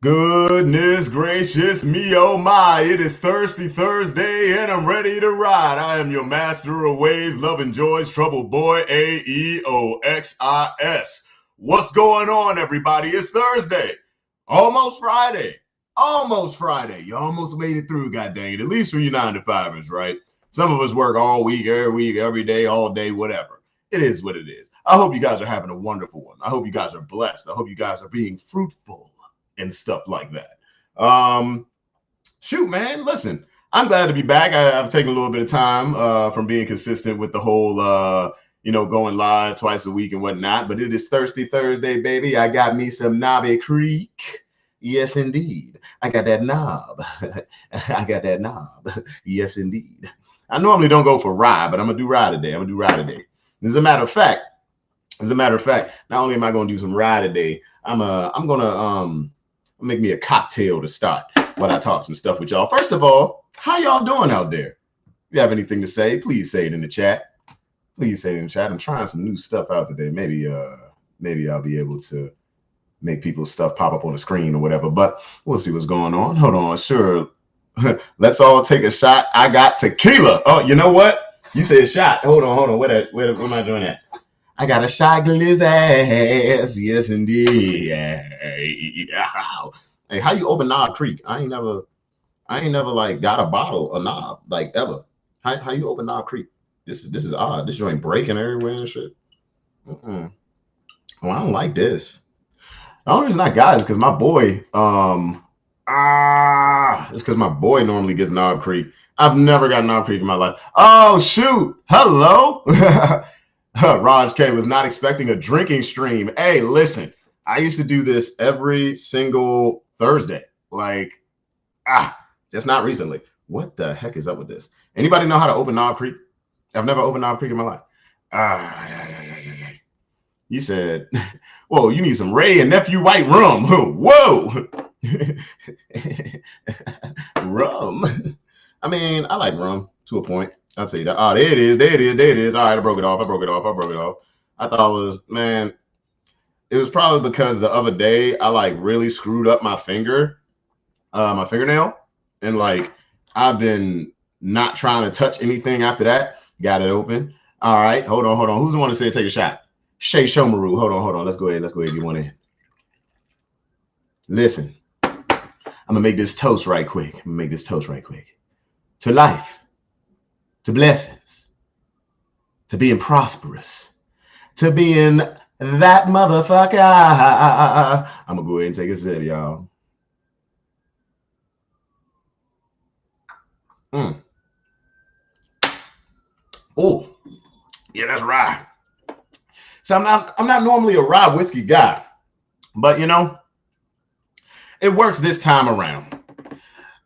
Goodness gracious me, oh my, it is Thirsty Thursday and I'm ready to ride. I am your master of waves, love and joys, trouble boy, AEOXIS. What's going on, everybody? It's Thursday, almost Friday, almost Friday. You almost made it through, god dang it, at least for you 9 to 5ers, right? Some of us work all week, every day, all day, whatever. It is what it is. I hope you guys are having a wonderful one. I hope you guys are blessed. I hope you guys are being fruitful and stuff like that. Shoot, man, listen, I'm glad to be back. I've taken a little bit of time from being consistent with the whole, going live twice a week and whatnot. But it is Thirsty Thursday, baby. I got me some Knobby Creek. Yes, indeed. I got that knob. I got that knob. Yes, indeed. I normally don't go for rye, but I'm gonna do rye today. As a matter of fact, not only am I gonna do some rye today, I'm gonna make me a cocktail to start while I talk some stuff with y'all. First of all, how y'all doing out there? If you have anything to say, please say it in the chat. I'm trying some new stuff out today. Maybe I'll be able to make people's stuff pop up on the screen or whatever, but we'll see what's going on. Hold on, sure. Let's all take a shot. I got tequila. Oh, you know what? You said shot. Hold on. Where am I doing that? I got a shot glass ass. Yes, indeed. Hey, how you open Knob Creek? I ain't never like got a bottle of Knob like ever. How you open Knob Creek? This is odd. This joint breaking everywhere and shit. Well, I don't like this. The only reason I got it is because my boy, it's because my boy normally gets Knob Creek. I've never got Knob Creek in my life. Oh shoot! Hello. Raj K was not expecting a drinking stream. Hey, listen, I used to do this every single Thursday. Just not recently. What the heck is up with this? Anybody know how to open Knob Creek? I've never opened Knob Creek in my life. You said, whoa, you need some Ray and Nephew White rum. Whoa. Rum. I mean, I like rum to a point. I'll tell you that. Oh, there it is. All right, I broke it off. I thought it was, man, it was probably because the other day I like really screwed up my fingernail. And like, I've been not trying to touch anything after that. Got it open. All right, hold on. Who's the one to say take a shot? Shay Shomaru. Hold on. Let's go ahead. Get one in. Listen, I'm gonna make this toast right quick. To life, to blessings, to being prosperous, to being that motherfucker. I'm gonna go ahead and take a sip, y'all. Oh, yeah, that's rye. So I'm not normally a rye whiskey guy, but you know, it works this time around.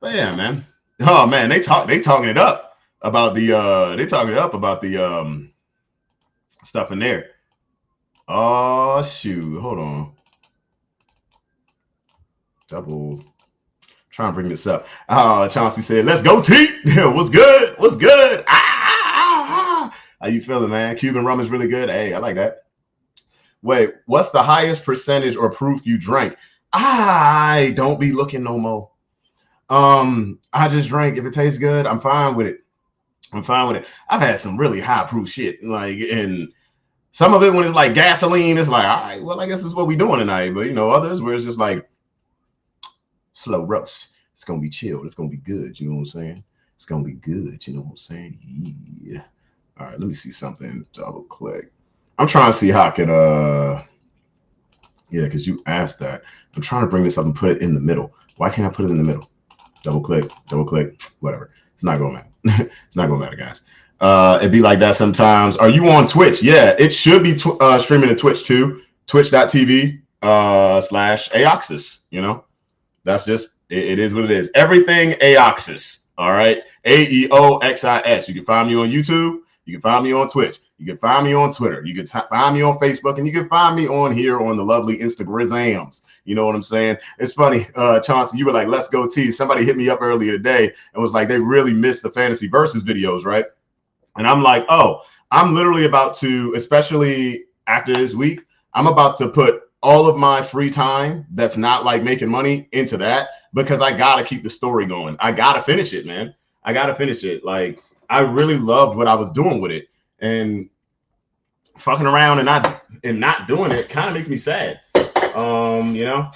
But yeah, man. Oh man, they talking it up about the stuff in there. Oh shoot, hold on. Double trying to bring this up. Chauncey said, "Let's go, T." What's good? How you feeling, man? Cuban rum is really good. Hey, I like that. Wait, what's the highest percentage or proof you drank? I don't be looking no more. I just drink. If it tastes good, I'm fine with it. I've had some really high proof shit, like, and some of it when it's like gasoline, it's like, all right, well, I guess this is what we doing tonight. But you know, others where it's just like slow roast. It's gonna be chilled. It's gonna be good. You know what I'm saying? It's gonna be good. You know what I'm saying? Yeah. All right, let me see something. Double click. I'm trying to see how I can yeah, because you asked that. I'm trying to bring this up and put it in the middle. Why can't I put it in the middle? Double click, whatever. It's not gonna matter. It's not gonna matter, guys. It'd be like that sometimes. Are you on Twitch? Yeah, it should be streaming to Twitch too. Twitch.tv /Aoxis. You know, that's just it is what it is. Everything Aoxis. All right, AEOXIS. You can find me on YouTube. You can find me on Twitch. You can find me on Twitter. You can find me on Facebook, and you can find me on here on the lovely Instagrams. You know what I'm saying? It's funny, Chauncey, you were like, let's go T. Somebody hit me up earlier today and was like, they really missed the Fantasy Versus videos, right? And I'm like, oh, I'm literally about to, especially after this week, I'm about to put all of my free time that's not like making money into that, because I gotta keep the story going. I gotta finish it, man. I gotta finish it. Like, I really loved what I was doing with it, and fucking around and not doing it kind of makes me sad. You know.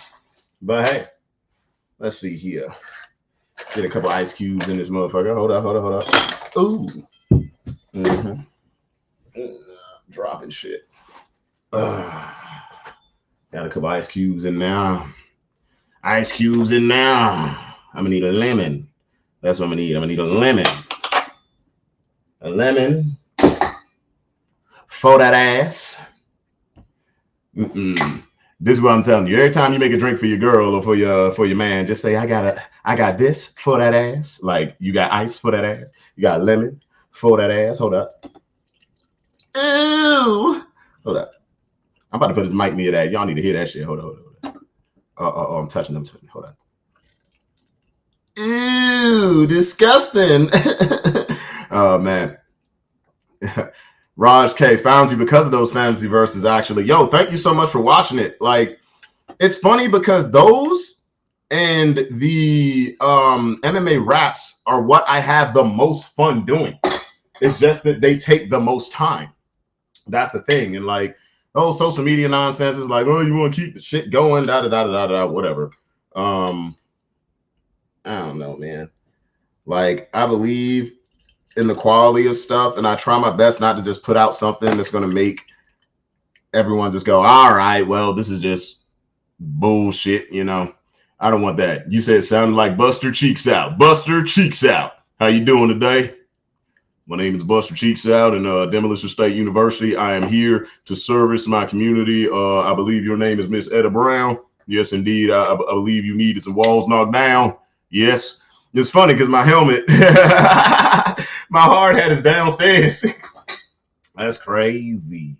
But hey, let's see here. Get a couple ice cubes in this motherfucker. Hold up. Ooh. Dropping shit. Got a couple ice cubes in now. Ice cubes in now. I'm gonna need a lemon. That's what I'm gonna need. I'm gonna need a lemon. A lemon for that ass. This is what I'm telling you. Every time you make a drink for your girl or for your man, just say, I got this for that ass. Like, you got ice for that ass. You got lemon for that ass. Hold up. Ooh. Hold up. I'm about to put this mic near that. Y'all need to hear that shit. Hold up. Oh, I'm touching them. Hold up. Ew, disgusting. Oh, man. Raj K, found you because of those fantasy verses, actually. Yo, thank you so much for watching it. Like, it's funny because those and the MMA raps are what I have the most fun doing. It's just that they take the most time. That's the thing. And like, oh, social media nonsense is like, oh, you want to keep the shit going, whatever. I don't know, man. Like, I believe in the quality of stuff, and I try my best not to just put out something that's going to make everyone just go, all right, well, this is just bullshit, you know. I don't want that. You said it sounded like Buster Cheeks Out. Buster Cheeks Out. How you doing today? My name is Buster Cheeks Out in Demolition State University. I am here to service my community. I believe your name is Miss Etta Brown. Yes, indeed. I believe you needed some walls knocked down. Yes. It's funny because my helmet, my hard hat is downstairs. That's crazy.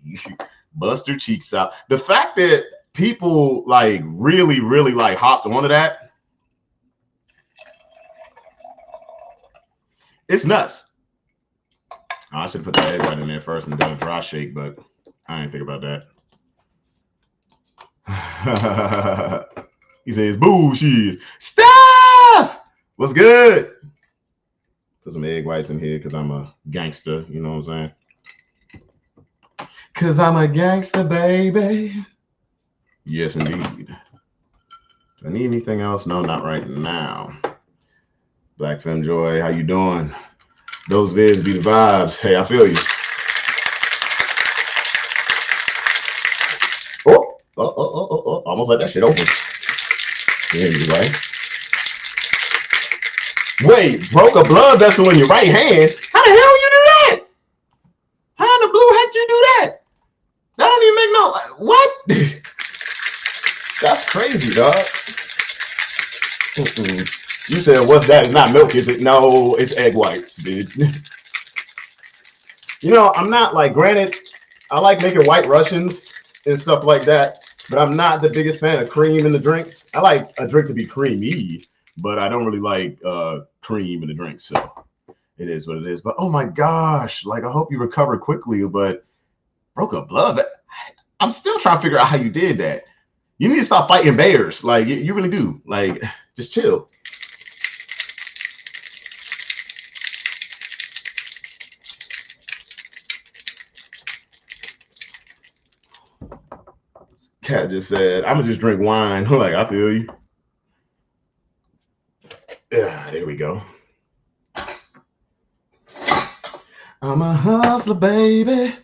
Buster Cheeks Out. The fact that people like really like hopped onto that, it's nuts. Oh, I should have put the egg right in there first and done a dry shake, but I didn't think about that. He says, bullshit. Stop! What's good? Put some egg whites in here because I'm a gangster. You know what I'm saying? Because I'm a gangster, baby. Yes, indeed. Do I need anything else? No, not right now. Black Femme Joy, how you doing? Those vids be the vibes. Hey, I feel you. Oh. Almost let that shit open. Anyway. Wait, broke a blood vessel in your right hand? How the hell you do that? How in the blue heck you do that? That don't even make no... What? That's crazy, dog. You said, what's that? It's not milk, is it? No, it's egg whites, dude. You know, I'm not like, granted, I like making white Russians and stuff like that, but I'm not the biggest fan of cream in the drinks. I like a drink to be creamy, but I don't really like cream in the drink, so it is what it is. But oh my gosh, like, I hope you recover quickly, but broke a blood. I'm still trying to figure out how you did that. You need to stop fighting bears. Like, you really do. Like, just chill. Cat just said, I'm gonna just drink wine. Like, I feel you. Yeah, there we go. I'm a hustler, baby.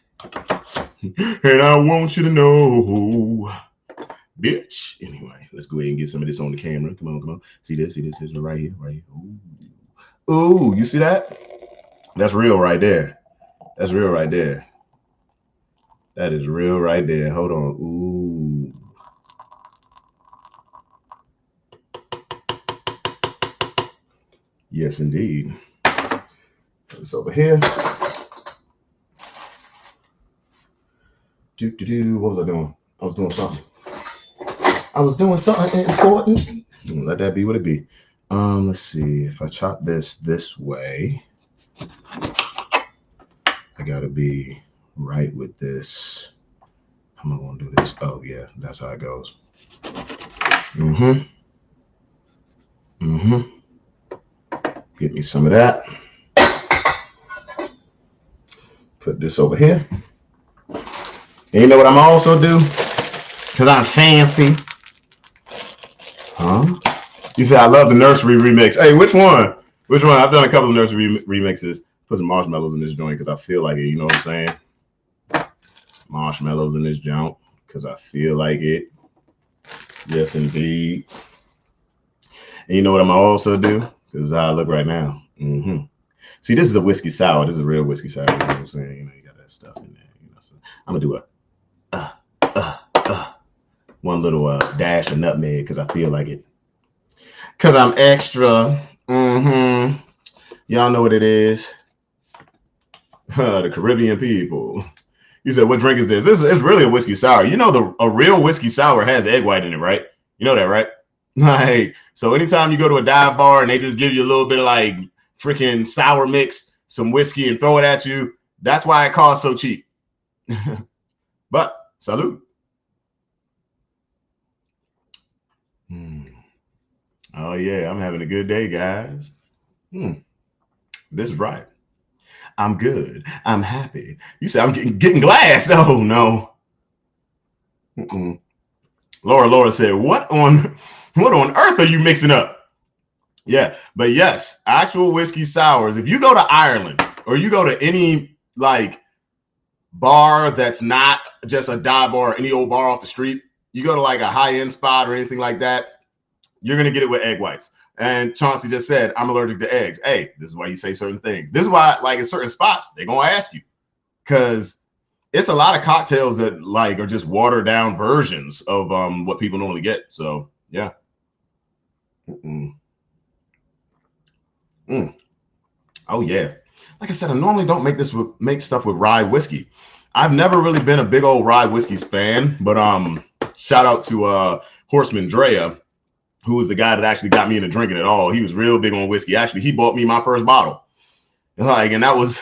And I want you to know, bitch. Anyway, let's go ahead and get some of this on the camera. Come on. See this? This is right here. Ooh, you see that? That's real right there. That's real right there. That is real right there. Hold on. Ooh. Yes, indeed. Put this over here. What was I doing? I was doing something important. Let that be what it be. Let's see. If I chop this way, I gotta be right with this. am I gonna do this? Oh yeah, that's how it goes. Mm-hmm. Mm-hmm. Get me some of that. Put this over here. And you know what I'm also do? Cause I'm fancy. Huh? You said I love the nursery remix. Hey, which one? Which one? I've done a couple of nursery remixes. Put some marshmallows in this joint because I feel like it. You know what I'm saying? Marshmallows in this joint because I feel like it. Yes, indeed. And you know what I'm also do? Because I look right now. Mm-hmm. See, this is a whiskey sour. This is a real whiskey sour. You know what I'm saying? You know, you got that stuff in there. You know, so I'm gonna do one little dash of nutmeg because I feel like it. Because I'm extra. Mm-hmm. Y'all know what it is. The Caribbean people. You said, what drink is this? This is really a whiskey sour. You know, a real whiskey sour has egg white in it, right? You know that, right? Like, so anytime you go to a dive bar and they just give you a little bit of like freaking sour mix, some whiskey and throw it at you, that's why it costs so cheap. But, salute. Oh, yeah, I'm having a good day, guys. This is right. I'm good. I'm happy. You said I'm getting glass. Oh, no. Laura said, what on earth are you mixing up? Yeah, but yes, actual whiskey sours. If you go to Ireland or you go to any like bar that's not just a dive bar, any old bar off the street, you go to like a high-end spot or anything like that, you're going to get it with egg whites. And Chauncey just said, I'm allergic to eggs. Hey, this is why you say certain things. This is why, like, in certain spots, they're going to ask you. Because it's a lot of cocktails that, like, are just watered-down versions of what people normally get. So, yeah. Oh, yeah. Like I said, I normally don't make stuff with rye whiskey. I've never really been a big old rye whiskey fan. But shout out to Horseman Drea, who was the guy that actually got me into drinking it all. He was real big on whiskey. Actually, he bought me my first bottle. Like, and that was,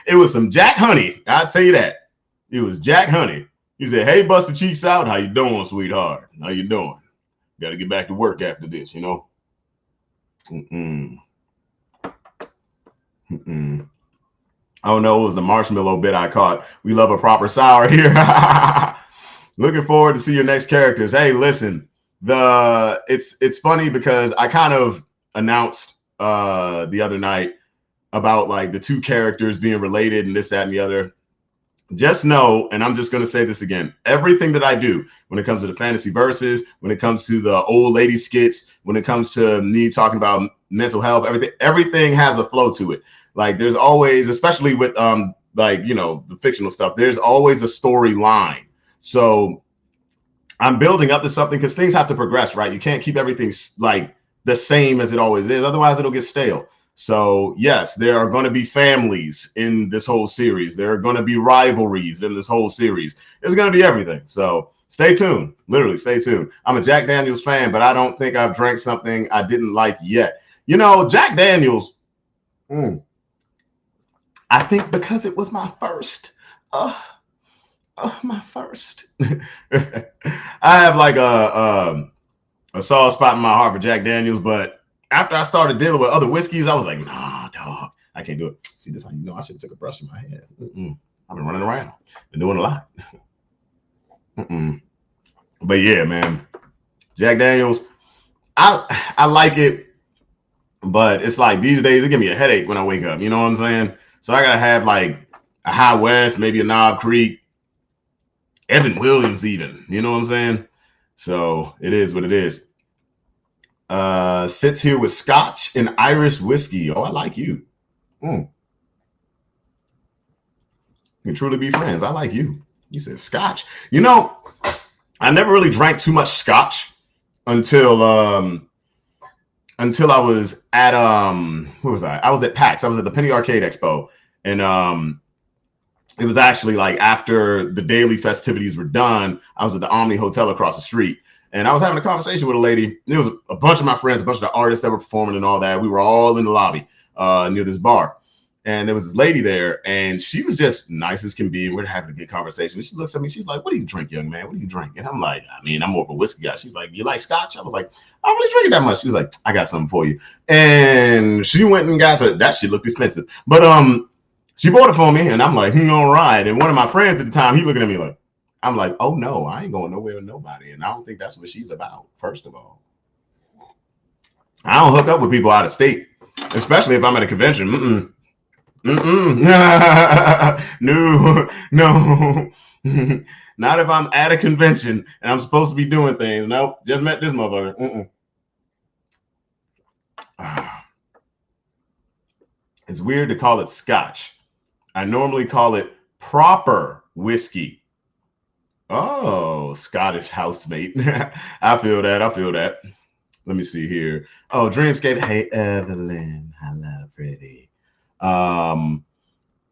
it was some Jack Honey. I'll tell you that. It was Jack Honey. He said, hey, Buster Cheeks out. How you doing, sweetheart? How you doing? Got to get back to work after this, you know? Oh, no, it was the marshmallow bit I caught. We love a proper sour here. Looking forward to see your next characters. Hey, listen. It's funny because I kind of announced the other night about like the two characters being related and this, that, and the other. Just know, and I'm just going to say this again, everything that I do when it comes to the fantasy verses, when it comes to the old lady skits, when it comes to me talking about mental health, everything has a flow to it. Like there's always, especially with like, you know, the fictional stuff, there's always a storyline. So I'm building up to something because things have to progress, right? You can't keep everything like the same as it always is. Otherwise, it'll get stale. So, yes, there are going to be families in this whole series. There are going to be rivalries in this whole series. It's going to be everything. So stay tuned. Literally, stay tuned. I'm a Jack Daniels fan, but I don't think I've drank something I didn't like yet. You know, Jack Daniels, I think because it was my first. My first. I have like a soft spot in my heart for Jack Daniels, but after I started dealing with other whiskeys, I was like, nah, dog, I can't do it. See, this how you know I should have took a brush in my head. I've been running around, been doing a lot. But yeah, man, Jack Daniels, I like it, but it's like these days it give me a headache when I wake up. You know what I'm saying? So I gotta have like a High West, maybe a Knob Creek. Evan Williams even, you know what I'm saying? So it is what it is. Sits here with Scotch and Irish whiskey. Oh, I like you. You can truly be friends. I like you. You said Scotch. You know, I never really drank too much Scotch until I was at where was I? I was at PAX. I was at the Penny Arcade Expo, and it was actually like after the daily festivities were done, I was at the Omni Hotel across the street. And I was having a conversation with a lady. There was a bunch of my friends, a bunch of the artists that were performing and all that. We were all in the lobby near this bar. And there was this lady there, and she was just nice as can be. And we're having a good conversation. She looks at me. She's like, "What do you drink, young man? What do you drink?" And I'm like, "I mean, I'm more of a whiskey guy." She's like, "You like scotch?" I was like, "I don't really drink it that much." She was like, "I got something for you." And she went and got that shit looked expensive. But she bought it for me, and I'm like, all right. And one of my friends at the time, he looking at me like, I'm like, oh no, I ain't going nowhere with nobody. And I don't think that's what she's about, first of all. I don't hook up with people out of state, especially if I'm at a convention. No. Not if I'm at a convention and I'm supposed to be doing things. Nope, just met this motherfucker. It's weird to call it scotch. I normally call it proper whiskey. Oh, Scottish housemate. I feel that. Let me see here. Oh, Dreamscape. Hey, Evelyn. Hello, pretty.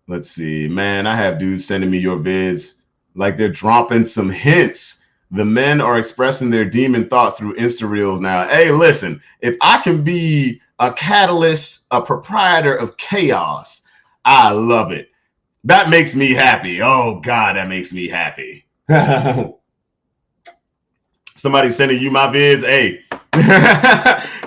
Let's see. Man, I have dudes sending me your vids like they're dropping some hints. The men are expressing their demon thoughts through Insta Reels now. Hey, listen, if I can be a catalyst, a proprietor of chaos, I love it. That makes me happy. Oh, God, that makes me happy. Somebody sending you my vids. Hey,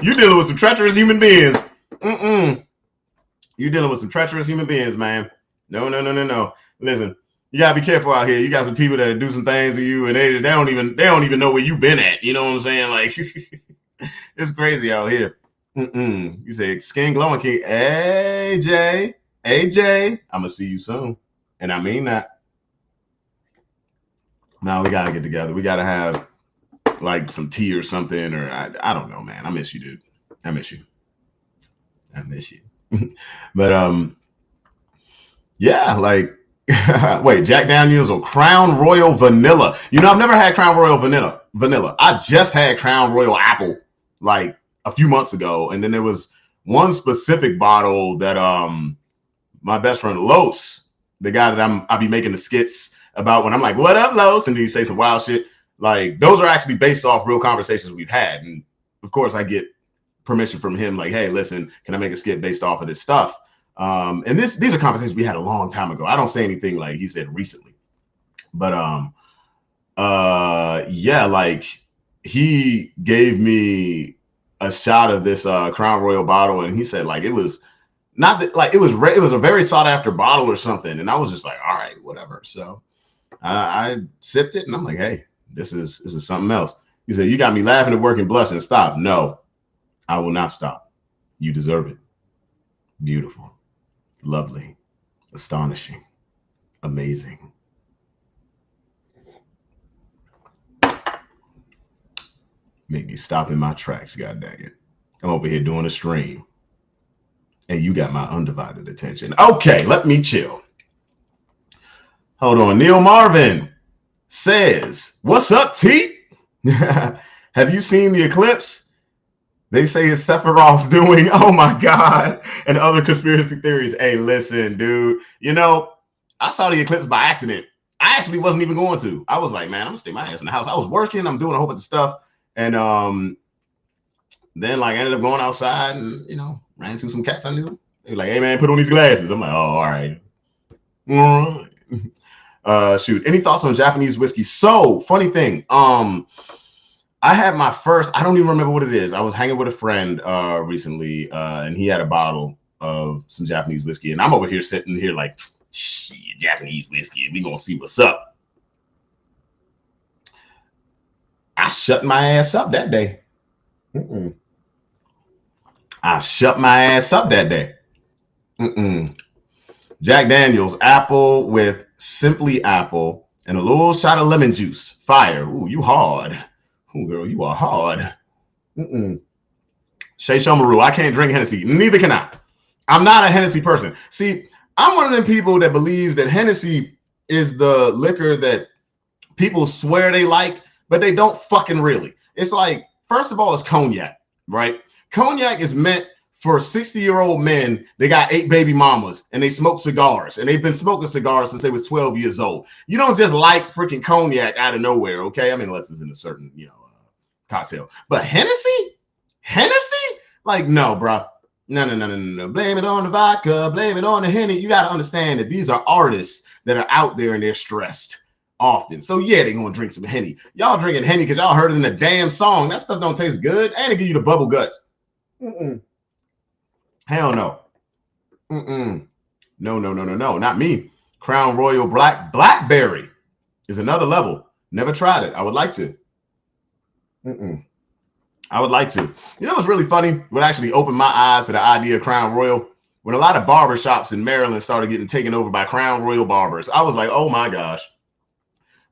you dealing with some treacherous human beings. You dealing with some treacherous human beings, man. No. Listen, you gotta be careful out here. You got some people that do some things to you, and they don't even know where you've been at. You know what I'm saying? Like, it's crazy out here. You say skin glowing king. Hey Jay, I'm gonna see you soon, and I mean that. Now we gotta get together. We gotta have like some tea or something, or I don't know, man. I miss you, dude. I miss you. But yeah, like wait, Jack Daniels or Crown Royal Vanilla. You know, I've never had Crown Royal Vanilla. I just had Crown Royal Apple like a few months ago, and then there was one specific bottle that my best friend Los, the guy that I'll be making the skits about when I'm like, "What up, Los?" and he say some wild shit. Like, those are actually based off real conversations we've had, and of course I get permission from him, like, "Hey, listen, can I make a skit based off of this stuff?" And these are conversations we had a long time ago. I don't say anything like he said recently, but yeah, like he gave me a shot of this Crown Royal bottle, and he said like it was not that, like it was a very sought after bottle or something, and I was just like, all right, whatever. So I sipped it, and I'm like, hey, this is something else. He said, you got me laughing at work and blushing. Stop. No, I will not stop. You deserve it. Beautiful. Lovely, astonishing, amazing. Make me stop in my tracks, god dang it. I'm over here doing a stream, and you got my undivided attention. Okay, let me chill. Hold on. Neil Marvin says, what's up, T? Have you seen the eclipse? They say it's Sephiroth's doing. Oh my God. And other conspiracy theories. Hey, listen, dude. You know, I saw the eclipse by accident. I actually wasn't even going to. I was like, man, I'm gonna stay my ass in the house. I was working. I'm doing a whole bunch of stuff. And then like I ended up going outside and, you know, ran into some cats I knew. They were like, hey man, put on these glasses. I'm like, oh, all right. Shoot. Any thoughts on Japanese whiskey? So funny thing. I had my first, I don't even remember what it is. I was hanging with a friend recently, and he had a bottle of some Japanese whiskey. And I'm over here sitting here like, shit, Japanese whiskey. We gonna see what's up. I shut my ass up that day. I shut my ass up that day. Jack Daniels, apple with Simply Apple and a little shot of lemon juice. Fire. Ooh, you hard. Ooh, girl, you are hard. Shay Shomaru, I can't drink Hennessy. Neither can I. I'm not a Hennessy person. See, I'm one of them people that believes that Hennessy is the liquor that people swear they like, but they don't fucking really. It's like, first of all, it's cognac, right? Cognac is meant for 60-year-old men. They got 8 baby mamas and they smoke cigars, and they've been smoking cigars since they was 12 years old. You don't just like freaking cognac out of nowhere, okay? I mean, unless it's in a certain, cocktail. But Hennessy? Like, no, bro. No. Blame it on the vodka. Blame it on the Henny. You got to understand that these are artists that are out there and they're stressed often. So yeah, they're going to drink some Henny. Y'all drinking Henny because y'all heard it in a damn song. That stuff don't taste good. And it give you the bubble guts. Hell no. No. Not me. Crown Royal Blackberry is another level. Never tried it. I would like to. I would like to. You know what's really funny? What actually opened my eyes to the idea of Crown Royal? When a lot of barbershops in Maryland started getting taken over by Crown Royal barbers, I was like, oh my gosh.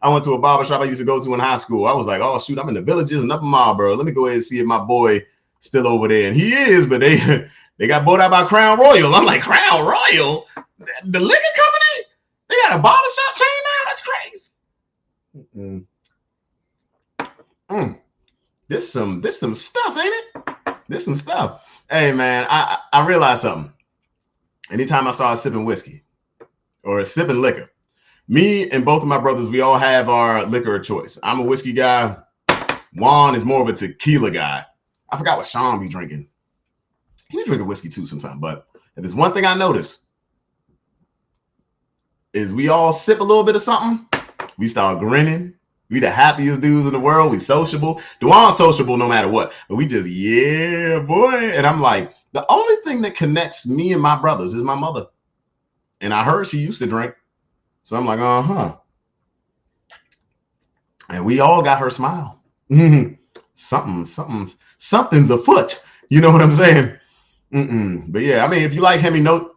I went to a barbershop I used to go to in high school. I was like, oh shoot, I'm in the Villages and Upper Marlboro. Let me go ahead and see if my boy still over there. And he is, but they got bought out by Crown Royal. I'm like, Crown Royal? The liquor company? They got a barbershop chain now? That's crazy. This some stuff, ain't it? This some stuff. Hey man, I realized something. Anytime I start sipping whiskey or sipping liquor, me and both of my brothers, we all have our liquor of choice. I'm a whiskey guy. Juan is more of a tequila guy. I forgot what Sean be drinking. He be drinking whiskey too sometimes, but if there's one thing I notice is we all sip a little bit of something, we start grinning. We the happiest dudes in the world. We sociable. Duan's sociable no matter what. But we just, yeah, boy. And I'm like, the only thing that connects me and my brothers is my mother. And I heard she used to drink. So I'm like, And we all got her smile. Something's afoot. You know what I'm saying? But yeah, I mean, if you like Henny, no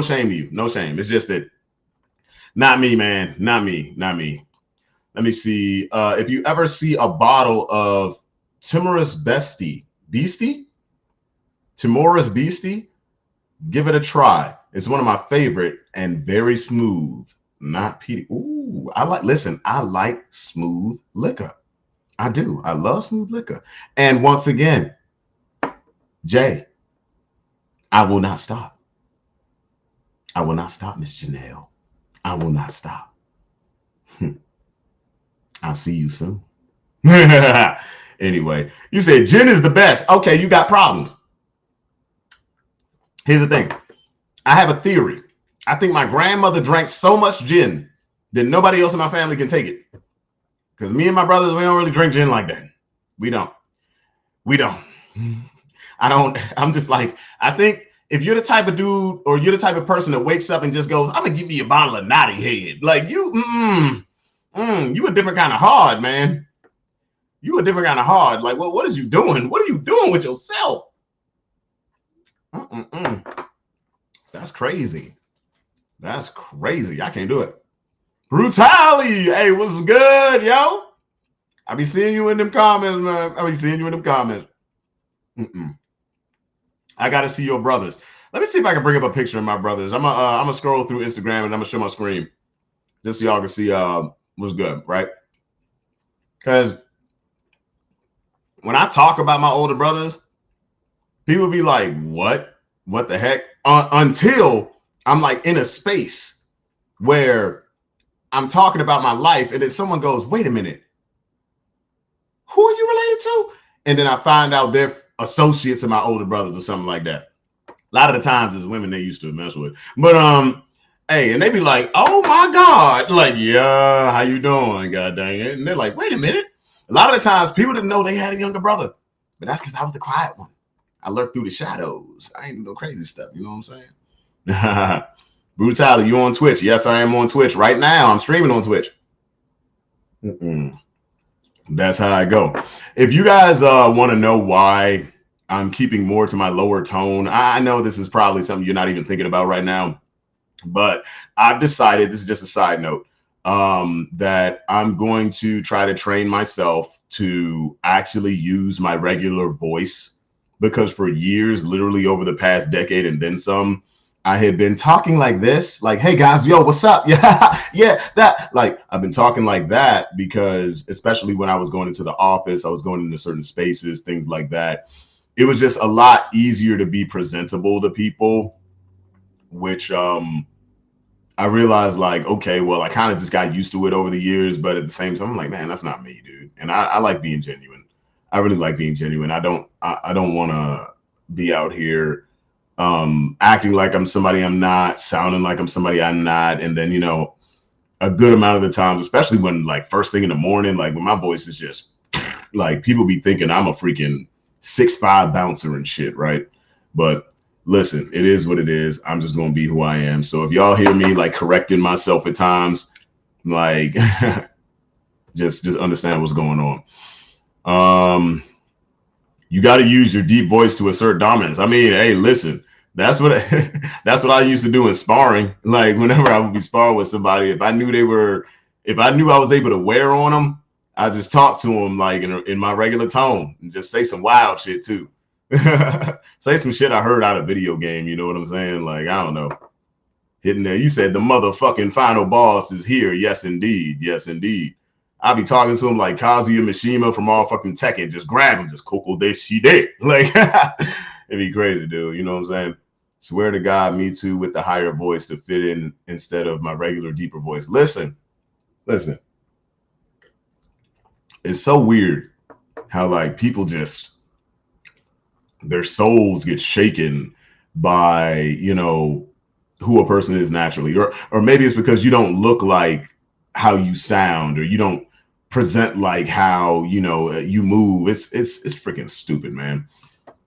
shame to you. No shame. It's just that not me, man. Not me. Let me see. If you ever see a bottle of Timorous Beastie, give it a try. It's one of my favorite and very smooth, not peaty. Ooh, I like smooth liquor. I do. I love smooth liquor. And once again, Jay, I will not stop. I will not stop, Miss Janelle. I will not stop. I'll see you soon. Anyway, you said gin is the best. Okay, you got problems. Here's the thing. I have a theory. I think my grandmother drank so much gin that nobody else in my family can take it. Because me and my brothers, we don't really drink gin like that. We don't. I'm just like, I think if you're the type of dude or you're the type of person that wakes up and just goes, I'm going to give you a bottle of Naughty Head. Like you a different kind of hard, man. You a different kind of hard. Like, well, what is you doing? What are you doing with yourself? That's crazy. That's crazy. I can't do it. Brutality. Hey, what's good, yo? I be seeing you in them comments, man. I got to see your brothers. Let me see if I can bring up a picture of my brothers. I'm gonna scroll through Instagram and I'm gonna show my screen just so y'all can see what's good, right? Because when I talk about my older brothers, people be like, what the heck? Until I'm like in a space where I'm talking about my life and then someone goes, wait a minute, who are you related to? And then I find out they're associates of my older brothers or something like that. A lot of the times it's women they used to mess with. But hey, and they be like, oh my God, like, yeah, how you doing? God dang it. And they're like, wait a minute. A lot of the times people didn't know they had a younger brother, but that's because I was the quiet one. I lurked through the shadows. I ain't do no crazy stuff. You know what I'm saying? Brutality, you on Twitch? Yes, I am on Twitch right now. I'm streaming on Twitch. That's how I go. If you guys want to know why I'm keeping more to my lower tone, I know this is probably something you're not even thinking about right now. But I've decided, this is just a side note, that I'm going to try to train myself to actually use my regular voice, because for years, literally over the past decade and then some, I had been talking like this, like, hey guys, yo, what's up? Yeah, that, like, I've been talking like that because especially when I was going into the office, I was going into certain spaces, things like that. It was just a lot easier to be presentable to people, which I realized, like, okay, well, I kind of just got used to it over the years, but at the same time, I'm like, man, that's not me, dude. And I like being genuine. I really like being genuine. I don't want to be out here acting like I'm somebody I'm not, sounding like I'm somebody I'm not. And then, you know, a good amount of the times, especially when like first thing in the morning, like when my voice is just like people be thinking I'm a freaking 6'5" bouncer and shit, right? But listen, it is what it is. I'm just gonna be who I am. So if y'all hear me like correcting myself at times, like just understand what's going on. You got to use your deep voice to assert dominance. I mean, hey, listen, that's what that's what I used to do in sparring. Like whenever I would be sparring with somebody, if I knew I was able to wear on them, I just talk to them like in my regular tone and just say some wild shit too. Say some shit I heard out of video game. You know what I'm saying? Like I don't know. Hitting there. You said the motherfucking final boss is here. Yes, indeed. Yes, indeed. I'll be talking to him like Kazuya Mishima from all fucking Tekken. Just grab him, just Koko de Shide. Like, it'd be crazy, dude. You know what I'm saying? Swear to God, me too, with the higher voice to fit in instead of my regular, deeper voice. Listen. It's so weird how, like, people just, their souls get shaken by, you know, who a person is naturally. Or maybe it's because you don't look like how you sound, or you don't present like how, you know, you move. It's freaking stupid, man.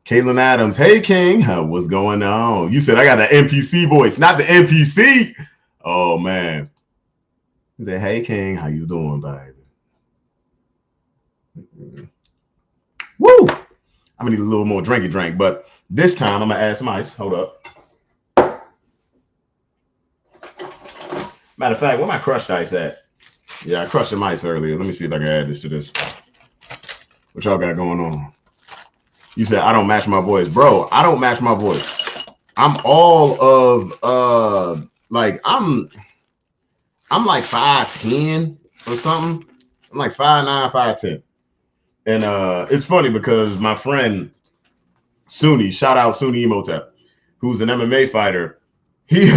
Caitlin Adams, hey King, what's going on? You said I got an NPC voice, not the NPC. Oh man. He said, hey King, how you doing, baby? Woo! I'm gonna need a little more drinky drink, but this time I'm gonna add some ice. Hold up. Matter of fact, where my crushed ice at? Yeah, I crushed some ice earlier. Let me see if I can add this to this. What y'all got going on? You said I don't match my voice. Bro, I don't match my voice. I'm all of like I'm like 5'10" or something. I'm like 5'9", 5'10". And it's funny because my friend Suni, shout out Suni Imhotep, who's an MMA fighter, he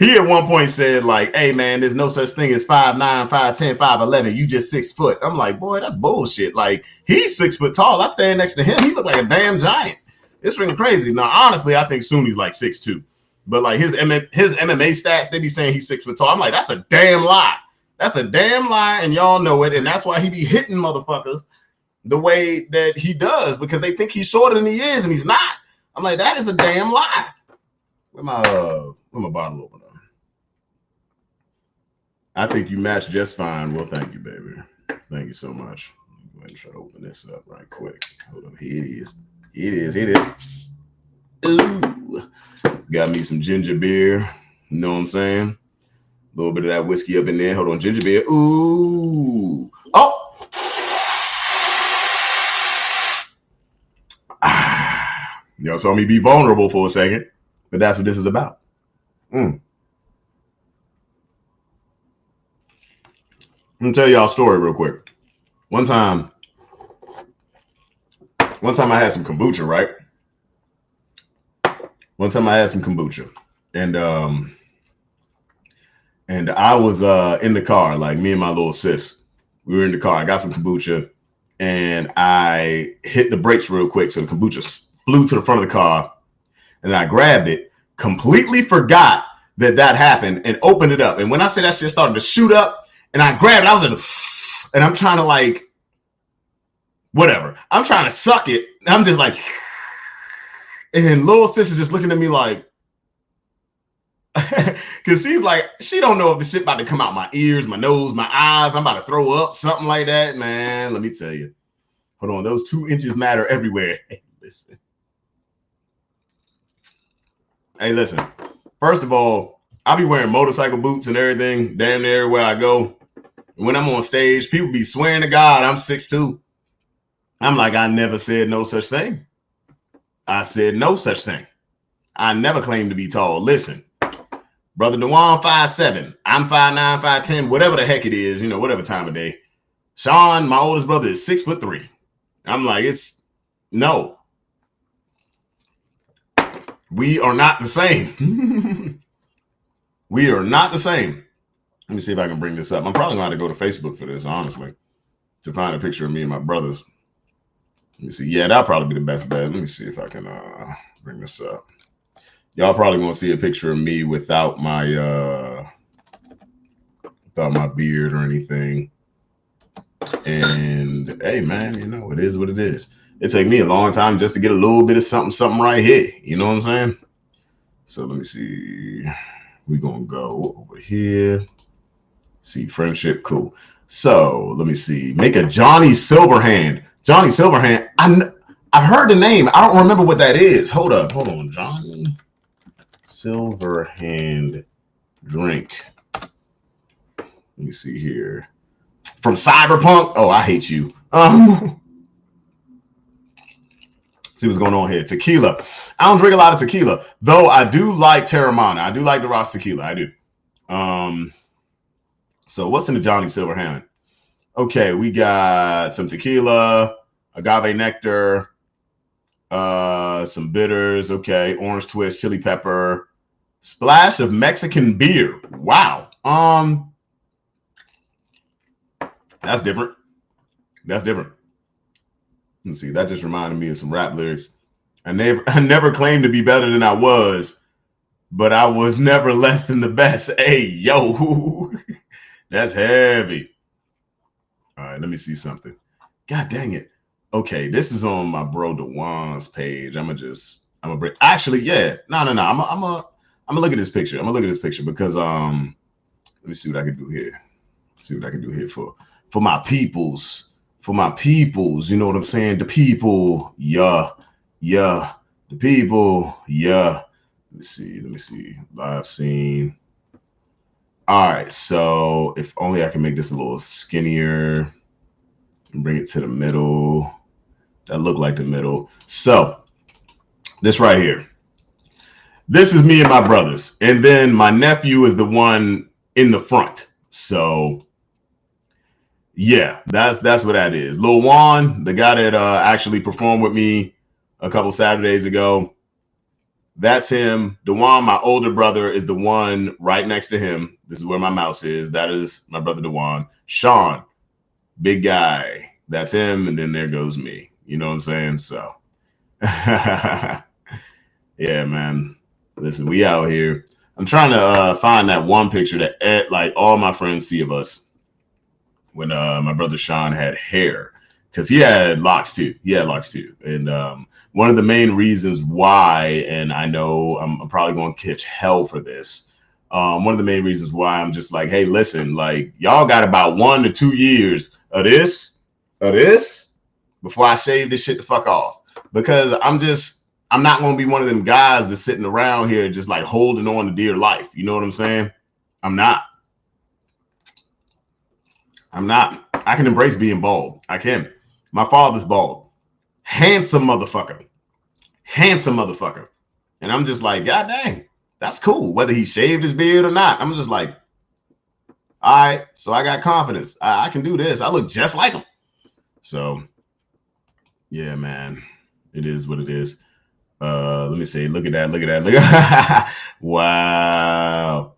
he at one point said like, hey man, there's no such thing as 5'9", 5'10", 5'11". You just 6 foot. I'm like, boy, that's bullshit. Like he's 6 foot tall. I stand next to him. He look like a damn giant. It's freaking crazy. Now, honestly, I think Suni's like 6'2". But like his MMA stats, they be saying he's 6 foot tall. I'm like, that's a damn lie. That's a damn lie, and y'all know it. And that's why he be hitting motherfuckers the way that he does, because they think he's shorter than he is, and he's not. I'm like, that is a damn lie. Where my bottle opener? I think you match just fine. Well, thank you, baby. Thank you so much. Go ahead and try to open this up right quick. Hold on. Here it is. It is. Ooh. Got me some ginger beer. You know what I'm saying? A little bit of that whiskey up in there. Hold on. Ginger beer. Ooh. Oh. Y'all saw me be vulnerable for a second, but that's what this is about. Let me tell y'all a story real quick. One time I had some kombucha, right? And I was in the car, like me and my little sis. We were in the car. I got some kombucha, and I hit the brakes real quick, so the kombucha flew to the front of the car, and I grabbed it, completely forgot that happened, and opened it up. And when I say that shit started to shoot up, and I grabbed it, I was in, and I'm trying to like, whatever. I'm trying to suck it. And I'm just like, and little sister just looking at me like, because she's like, she don't know if the shit about to come out my ears, my nose, my eyes. I'm about to throw up, something like that. Man, let me tell you. Hold on, those 2 inches matter everywhere. Hey, listen. First of all, I'll be wearing motorcycle boots and everything, damn near everywhere I go. And when I'm on stage, people be swearing to God I'm 6'2". I'm like, I never said no such thing. I said no such thing. I never claimed to be tall. Listen, Brother Dewan 5'7". I'm 5'9", 5'10", whatever the heck it is, you know, whatever time of day. Sean, my oldest brother, is 6'3". I'm like, it's no. We are not the same. We are not the same. Let me see if I can bring this up. I'm probably going to go to Facebook for this, honestly, to find a picture of me and my brothers. Let me see. Yeah, that'll probably be the best bet. Let me see if I can bring this up. Y'all probably gonna see a picture of me without my beard or anything. And hey, man, you know, it is what it is. It take me a long time just to get a little bit of something right here. You know what I'm saying? So let me see. We're gonna go over here. See, friendship, cool. So let me see. Make a Johnny Silverhand. Johnny Silverhand. I've heard the name. I don't remember what that is. Hold on. Johnny Silverhand drink. Let me see here. From Cyberpunk. Oh, I hate you. See what's going on here. Tequila. I don't drink a lot of tequila, though. I do like Terramana. I do like the Ross tequila. I do. So what's in the Johnny Silverhand? Okay, we got some tequila, agave nectar, some bitters. Okay, orange twist, chili pepper, splash of Mexican beer. Wow. That's different. That's different. Let's see. That just reminded me of some rap lyrics. I never claimed to be better than I was, but I was never less than the best. Hey, yo. That's heavy. All right, let me see something. God dang it. Okay, this is on my bro DeJuan's page. I'm gonna bring. Actually, yeah. No. I'm gonna look at this picture. I'm gonna look at this picture because let me see what I can do here. See what I can do here for my peoples. For my peoples. You know what I'm saying? The people. Yeah. The people. Yeah. Let me see. Live scene. All right, so if only I can make this a little skinnier and bring it to the middle. That look like the middle. So this right here. This is me and my brothers. And then my nephew is the one in the front. So yeah, that's what that is. Lil Juan, the guy that actually performed with me a couple Saturdays ago. That's him. DeJuan, my older brother, is the one right next to him. This is where my mouse is. That is my brother DeJuan. Sean, big guy. That's him. And then there goes me. You know what I'm saying? So, yeah, man. Listen, we out here. I'm trying to find that one picture that like all my friends see of us when my brother Sean had hair. Because he had locks too. And one of the main reasons why, and I know I'm probably going to catch hell for this. One of the main reasons why I'm just like, hey, listen, like y'all got about 1 to 2 years of this before I shave this shit the fuck off. Because I'm not going to be one of them guys that's sitting around here just like holding on to dear life. You know what I'm saying? I'm not. I can embrace being bald. I can. My father's bald. Handsome motherfucker. And I'm just like, God dang, that's cool. Whether he shaved his beard or not. I'm just like, all right, so I got confidence. I can do this. I look just like him. So, yeah, man. It is what it is. Let me see. Look at that. Wow.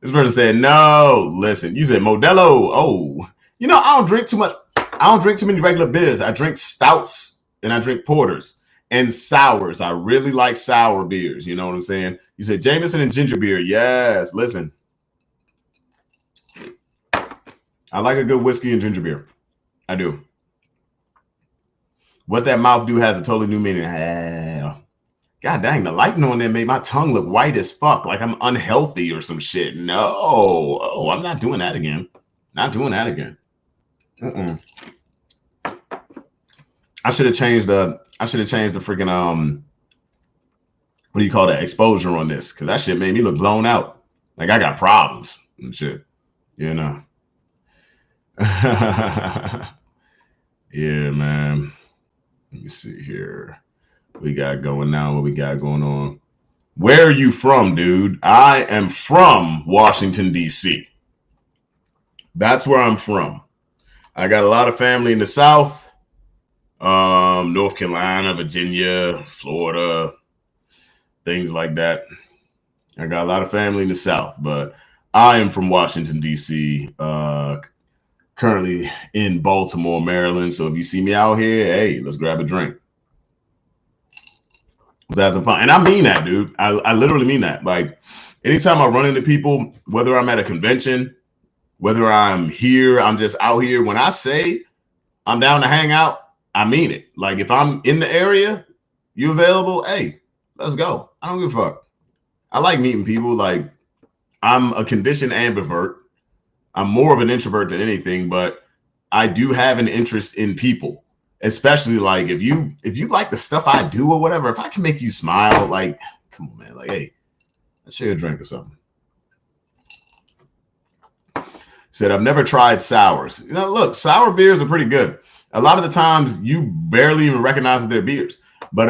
This person said, no. Listen, you said Modelo. Oh, you know, I don't drink too much. I don't drink too many regular beers. I drink stouts and I drink porters and sours. I really like sour beers. You know what I'm saying? You said Jameson and ginger beer. Yes. Listen, I like a good whiskey and ginger beer. I do. What that mouth do has a totally new meaning. God dang, the lighting on there made my tongue look white as fuck. Like I'm unhealthy or some shit. No. Oh, I'm not doing that again. I should have changed the freaking what do you call that, exposure on this, because that shit made me look blown out. Like I got problems and shit, you know. Yeah, man. Let me see here. What we got going on. Where are you from, dude? I am from Washington, D.C. That's where I'm from. I got a lot of family in the South. North Carolina, Virginia, Florida, things like that. I got a lot of family in the South, but I am from Washington, D.C., currently in Baltimore, Maryland. So if you see me out here, hey, let's grab a drink. was having fun. And I mean that, dude. I literally mean that. Like, anytime I run into people, whether I'm at a convention, whether I'm here, I'm just out here, when I say I'm down to hang out, I mean it. Like, if I'm in the area, you available? Hey, let's go. I don't give a fuck. I like meeting people. Like, I'm a conditioned ambivert. I'm more of an introvert than anything, but I do have an interest in people, especially like if you like the stuff I do or whatever. If I can make you smile, like, come on, man. Like, hey, let's share a drink or something. Said, I've never tried sours. You know, look, sour beers are pretty good. A lot of the times you barely even recognize that they're beers. But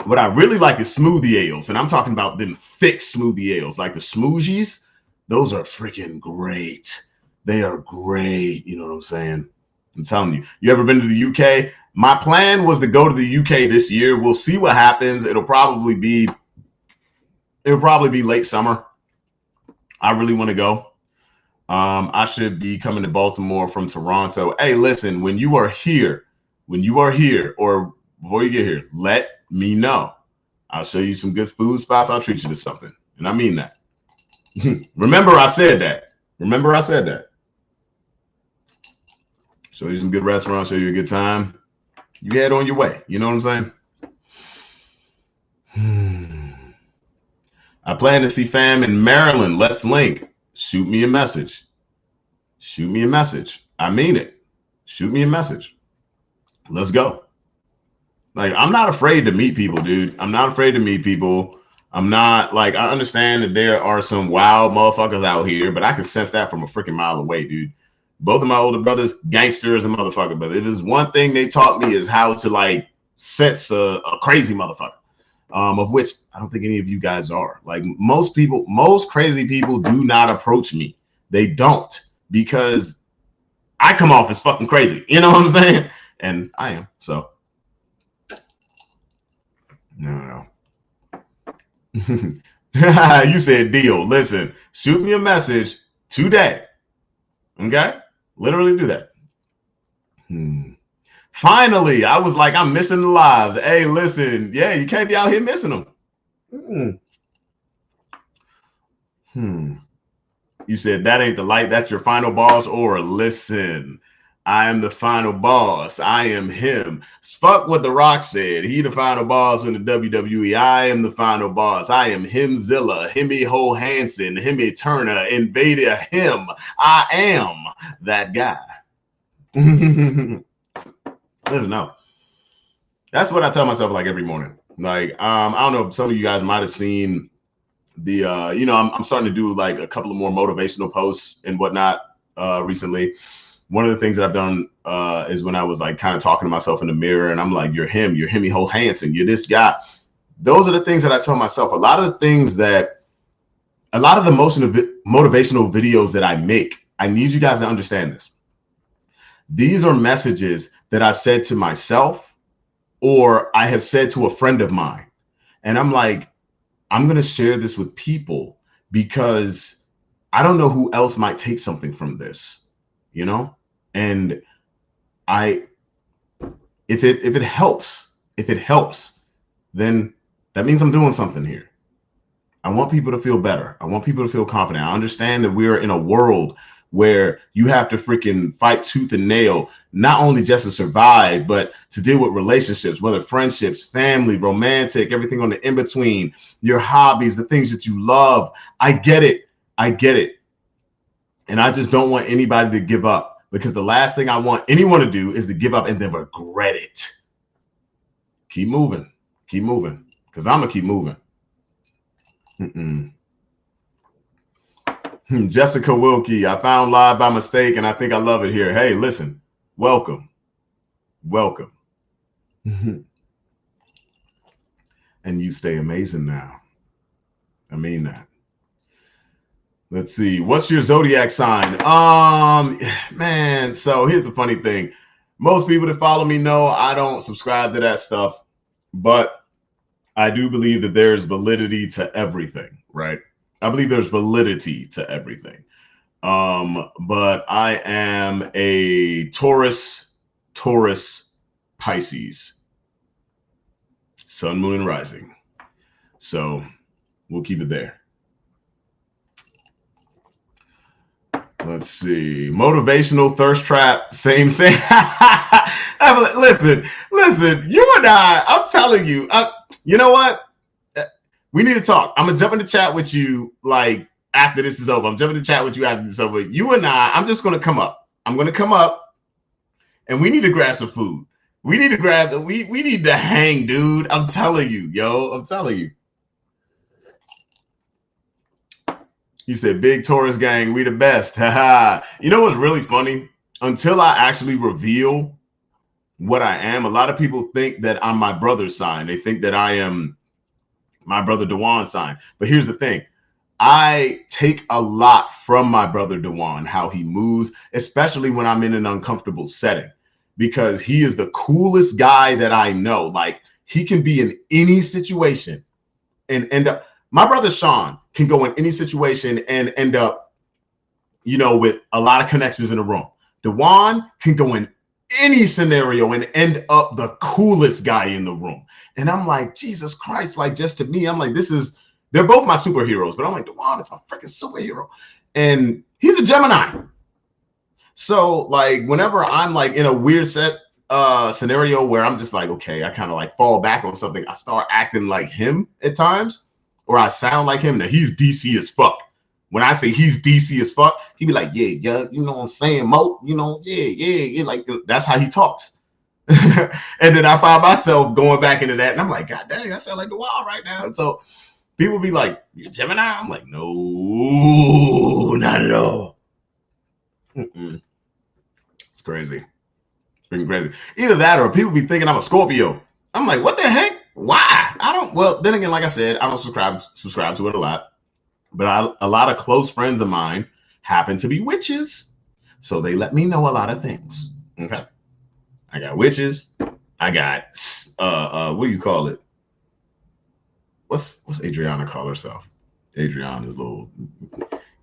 what I really like is smoothie ales. And I'm talking about them thick smoothie ales, like the smoothies. Those are freaking great. They are great. You know what I'm saying? I'm telling you. You ever been to the UK? My plan was to go to the UK this year. We'll see what happens. It'll probably be late summer. I really want to go. I should be coming to Baltimore from Toronto. Hey, listen, when you are here, or before you get here, let me know. I'll show you some good food spots. I'll treat you to something. And I mean that. Remember, I said that. Show you some good restaurants, show you a good time. You head on your way. You know what I'm saying? I plan to see fam in Maryland. Let's link. Shoot me a message. I mean it. Shoot me a message. Let's go. Like, I'm not afraid to meet people, dude. I'm not like, I understand that there are some wild motherfuckers out here, but I can sense that from a freaking mile away, dude. Both of my older brothers, gangsters and motherfucker. But it is one thing they taught me is how to like sense a crazy motherfucker. Of which I don't think any of you guys are. Like, most crazy people do not approach me. They don't, because I come off as fucking crazy. You know what I'm saying? And I am. So no. You said deal. Listen, shoot me a message today. Okay? Literally do that. Finally, I was like, I'm missing the lives. Hey, listen, yeah, you can't be out here missing them. You said that ain't the light, that's your final boss. Or listen, I am the final boss. I am him. Fuck what The Rock said. He the final boss in the WWE. I am the final boss. I am Himzilla, Hemi Ho Hansen, Hemi Turner, Invader him. I am that guy. Listen, no. That's what I tell myself like every morning. Like, I don't know if some of you guys might have seen the I'm starting to do like a couple of more motivational posts and whatnot recently. One of the things that I've done is when I was like kind of talking to myself in the mirror, and I'm like, you're him, you're Hemi Ho Hansen, you're this guy. Those are the things that I tell myself. A lot of the motivational videos that I make, I need you guys to understand this. These are messages that I've said to myself, or I have said to a friend of mine. And I'm like, I'm going to share this with people because I don't know who else might take something from this, you know? And if it helps, then that means I'm doing something here. I want people to feel better. I want people to feel confident. I understand that we're in a world where you have to freaking fight tooth and nail, not only just to survive, but to deal with relationships, whether friendships, family, romantic, everything on the in-between, your hobbies, the things that you love. I get it. And I just don't want anybody to give up, because the last thing I want anyone to do is to give up and then regret it. Keep moving, because I'm going to keep moving. Jessica Wilkie, I found live by mistake and I think I love it here. Hey, listen, welcome. And you stay amazing now. I mean that. Let's see. What's your zodiac sign? Man, so here's the funny thing. Most people that follow me know I don't subscribe to that stuff, but I do believe that there's validity to everything, right? I believe there's validity to everything. But I am a Taurus, Pisces. Sun, Moon, and Rising. So we'll keep it there. Let's see. Motivational thirst trap. Same. Listen. You and I'm telling you. You know what? We need to talk. I'm gonna jump in the chat with you like after this is over. I'm jumping in the chat with you after this is over. You and I'm just gonna come up. I'm gonna come up, and we need to grab some food. We need to grab. We need to hang, dude. I'm telling you, yo. I'm telling you. You said, big Taurus gang, we the best. You know what's really funny? Until I actually reveal what I am, a lot of people think that I'm my brother's sign. They think that I am my brother Dewan's sign. But here's the thing. I take a lot from my brother Dewan, how he moves, especially when I'm in an uncomfortable setting, because he is the coolest guy that I know. Like, he can be in any situation and end up. My brother Sean can go in any situation and end up, you know, with a lot of connections in the room. Dewan can go in any scenario and end up the coolest guy in the room. And I'm like, Jesus Christ, like, just to me, I'm like, they're both my superheroes, but I'm like, Dewan is my freaking superhero. And he's a Gemini. So like, whenever I'm like in a weird scenario where I'm just like, okay, I kind of like fall back on something, I start acting like him at times. Or I sound like him. Now he's DC as fuck. When I say he's DC as fuck, he be like, yeah, you know what I'm saying, Mo, you know, yeah, like that's how he talks. And then I find myself going back into that, and I'm like, God dang, I sound like the wild right now. And so people be like, you're Gemini? I'm like, no, not at all. It's crazy. It's freaking crazy. Either that or people be thinking I'm a Scorpio. I'm like, what the heck? Why? Well, then again, like I said, I don't subscribe to it a lot, but a lot of close friends of mine happen to be witches. So they let me know a lot of things. Okay. I got witches. I got, what do you call it? What's Adriana call herself? Adriana's little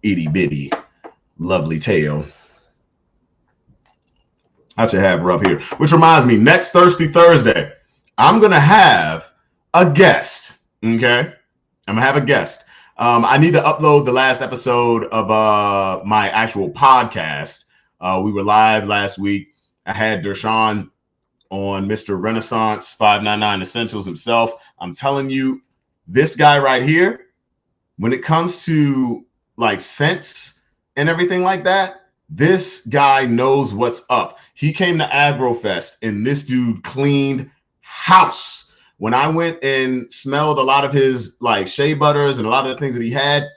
itty bitty, lovely tail. I should have her up here, which reminds me, next Thirsty Thursday, I'm going to have a guest, okay? I'm going to have a guest. I need to upload the last episode of my actual podcast. We were live last week. I had Dershawn on, Mr. Renaissance 599 Essentials himself. I'm telling you, this guy right here, when it comes to like scents and everything like that, this guy knows what's up. He came to AgroFest and this dude cleaned house. When I went and smelled a lot of his like shea butters and a lot of the things that he had,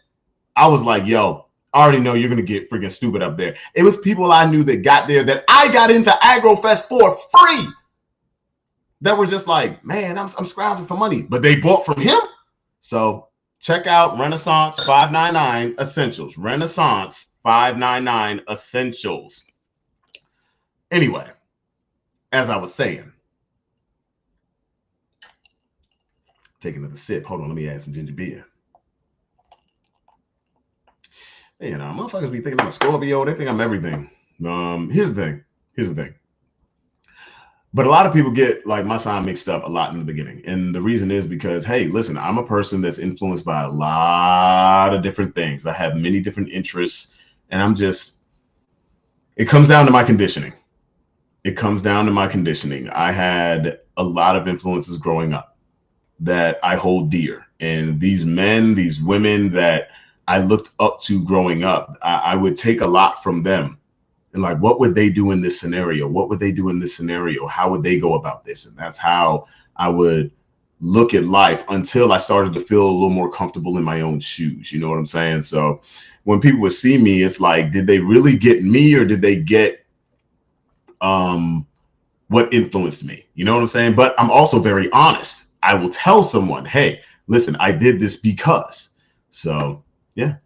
I was like, yo, I already know you're going to get freaking stupid up there. It was people I knew that got there that I got into AgroFest for free that were just like, man, I'm scrounging for money, but they bought from him. So check out Renaissance 599 Essentials. Renaissance 599 Essentials. Anyway, as I was saying, take another sip. Hold on, let me add some ginger beer. Hey, you know, motherfuckers be thinking I'm a Scorpio. They think I'm everything. Here's the thing. But a lot of people get like my sign mixed up a lot in the beginning. And the reason is because, hey, listen, I'm a person that's influenced by a lot of different things. I have many different interests, and it comes down to my conditioning. I had a lot of influences growing up that I hold dear. And these men, these women that I looked up to growing up, I would take a lot from them. And like, what would they do in this scenario? What would they do in this scenario? How would they go about this? And that's how I would look at life until I started to feel a little more comfortable in my own shoes. You know what I'm saying? So when people would see me, it's like, did they really get me, or did they get what influenced me? You know what I'm saying? But I'm also very honest. I will tell someone, hey, listen, I did this because. So yeah.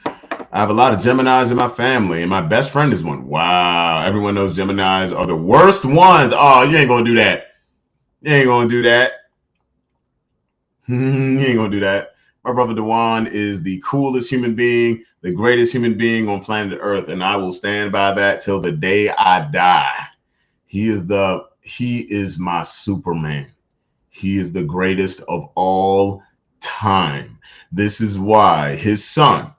I have a lot of Geminis in my family, and my best friend is one. Wow. Everyone knows Geminis are the worst ones. Oh, you ain't going to do that. You ain't going to do that. You ain't going to do that. My brother Dewan is the coolest human being, the greatest human being on planet Earth, and I will stand by that till the day I die. He is he is my Superman. He is the greatest of all time. This is why his son,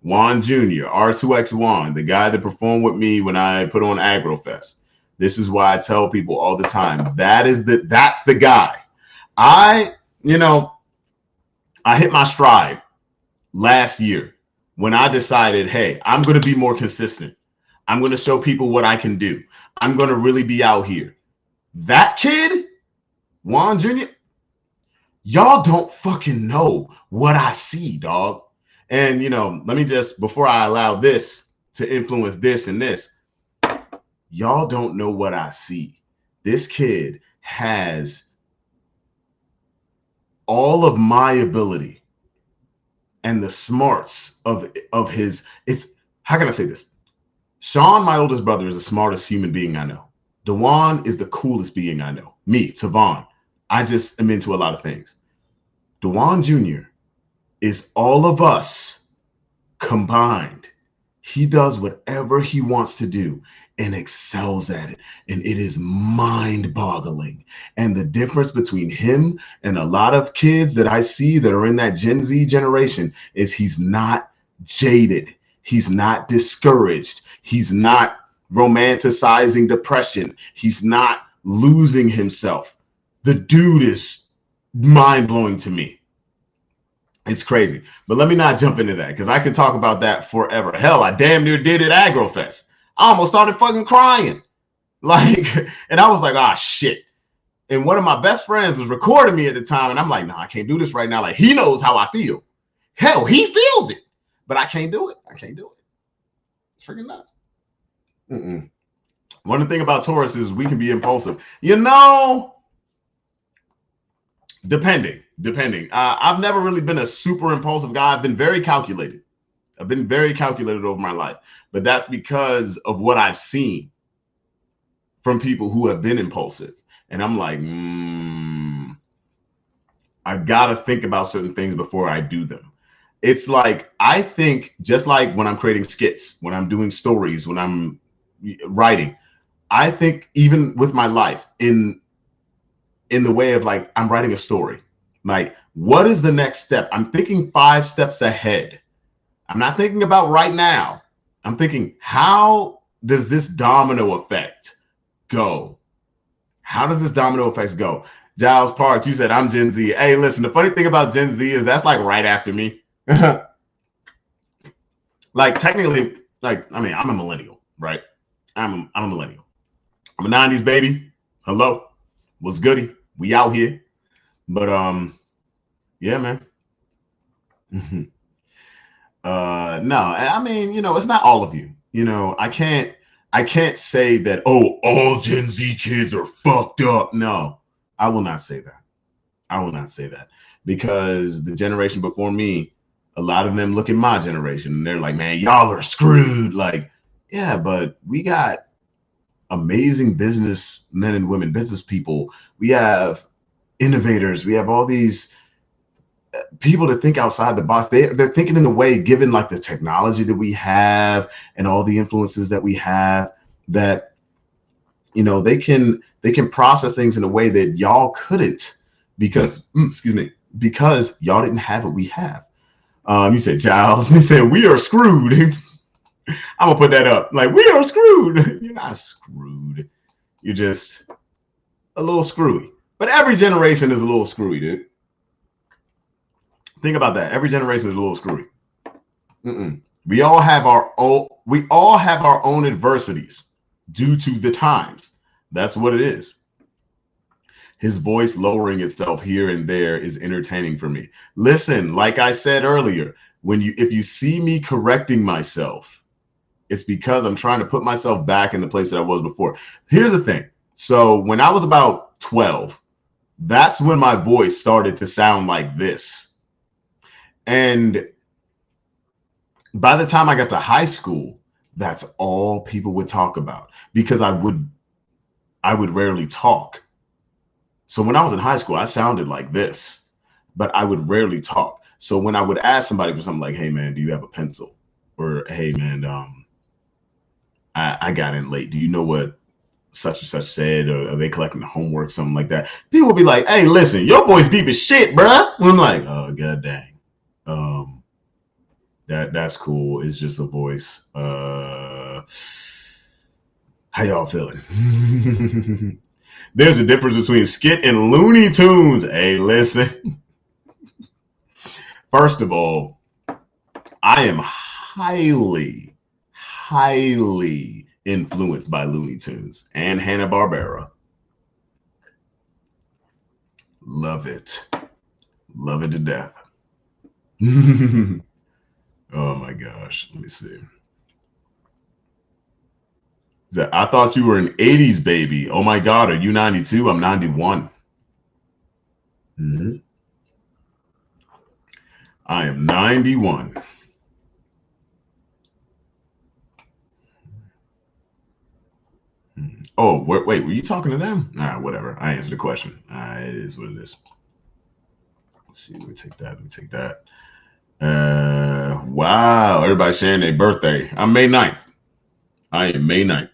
Juan Jr., R2X Juan, the guy that performed with me when I put on AgroFest. This is why I tell people all the time, that's the guy. I hit my stride last year when I decided, hey, I'm going to be more consistent. I'm going to show people what I can do. I'm going to really be out here. That kid, Juan Jr., y'all don't fucking know what I see, dog. And, let me just, before I allow this to influence this and this, y'all don't know what I see. This kid has all of my ability and the smarts of his, how can I say this? Sean, my oldest brother, is the smartest human being I know. Dewan is the coolest being I know. Me, Tavon, I just am into a lot of things. Dewan Jr. is all of us combined. He does whatever he wants to do and excels at it. And it is mind-boggling. And the difference between him and a lot of kids that I see that are in that Gen Z generation is he's not jaded. He's not discouraged. He's not romanticizing depression. He's not losing himself. The dude is mind-blowing to me. It's crazy. But let me not jump into that because I could talk about that forever. Hell, I damn near did at AgroFest. I almost started fucking crying. And I was like, ah, shit. And one of my best friends was recording me at the time. And I'm like, no, I can't do this right now. Like, he knows how I feel. Hell, he feels it. But I can't do it. I can't do it. It's freaking nuts. One thing about Taurus is we can be impulsive. Depending. I've never really been a super impulsive guy. I've been very calculated. Over my life. But that's because of what I've seen from people who have been impulsive. And I'm like, I got to think about certain things before I do them. It's like, I think just like when I'm creating skits, when I'm doing stories, when I'm writing, I think even with my life in the way of like, I'm writing a story. Like, what is the next step? I'm thinking 5 steps ahead. I'm not thinking about right now. I'm thinking, how does this domino effect go? How does this domino effect go? Giles Parks, you said I'm Gen Z. Hey, listen, the funny thing about Gen Z is that's like right after me. Like technically, like, I mean, I'm a millennial, right? I'm a millennial. I'm a 90s baby. Hello. What's goody? We out here. But yeah, man. No, I mean, it's not all of you. I can't say that, oh, all Gen Z kids are fucked up. No, I will not say that. I will not say that because the generation before me, a lot of them look at my generation and they're like, man, y'all are screwed. Like, yeah, but we got amazing business men and women, business people. We have innovators. We have all these people that think outside the box. They're thinking in a way, given like the technology that we have and all the influences that we have, that they can process things in a way that y'all couldn't because because y'all didn't have what we have. You said Giles. They said we are screwed. I'm gonna put that up. Like, we are screwed. You're not screwed. You're just a little screwy. But every generation is a little screwy, dude. Think about that. Every generation is a little screwy. We all have our own adversities due to the times. That's what it is. His voice lowering itself here and there is entertaining for me. Listen, like I said earlier, if you see me correcting myself, it's because I'm trying to put myself back in the place that I was before. Here's the thing. So when I was about 12, that's when my voice started to sound like this. And by the time I got to high school, that's all people would talk about because I would rarely talk. So when I was in high school, I sounded like this, but I would rarely talk. So when I would ask somebody for something like, hey man, do you have a pencil? Or hey man, I got in late. Do you know what such and such said, or are they collecting the homework, something like that. People will be like, hey, listen, your voice deep as shit, bruh. And I'm like, oh, god dang. That's cool. It's just a voice. How y'all feeling? There's a difference between skit and Looney Tunes. Hey, listen. First of all, I am highly, highly influenced by Looney Tunes and Hanna-Barbera. Love it. Love it to death. Oh my gosh. Let me see. I thought you were an 80s baby. Oh my God. Are you 92? I'm 91. Mm-hmm. I am 91. Oh, wait, were you talking to them? Nah, whatever. I answered the question. It is what it is. Let's see. Let me take that. Let me take that. Wow. Everybody's sharing their birthday. I'm May 9th. I am May 9th.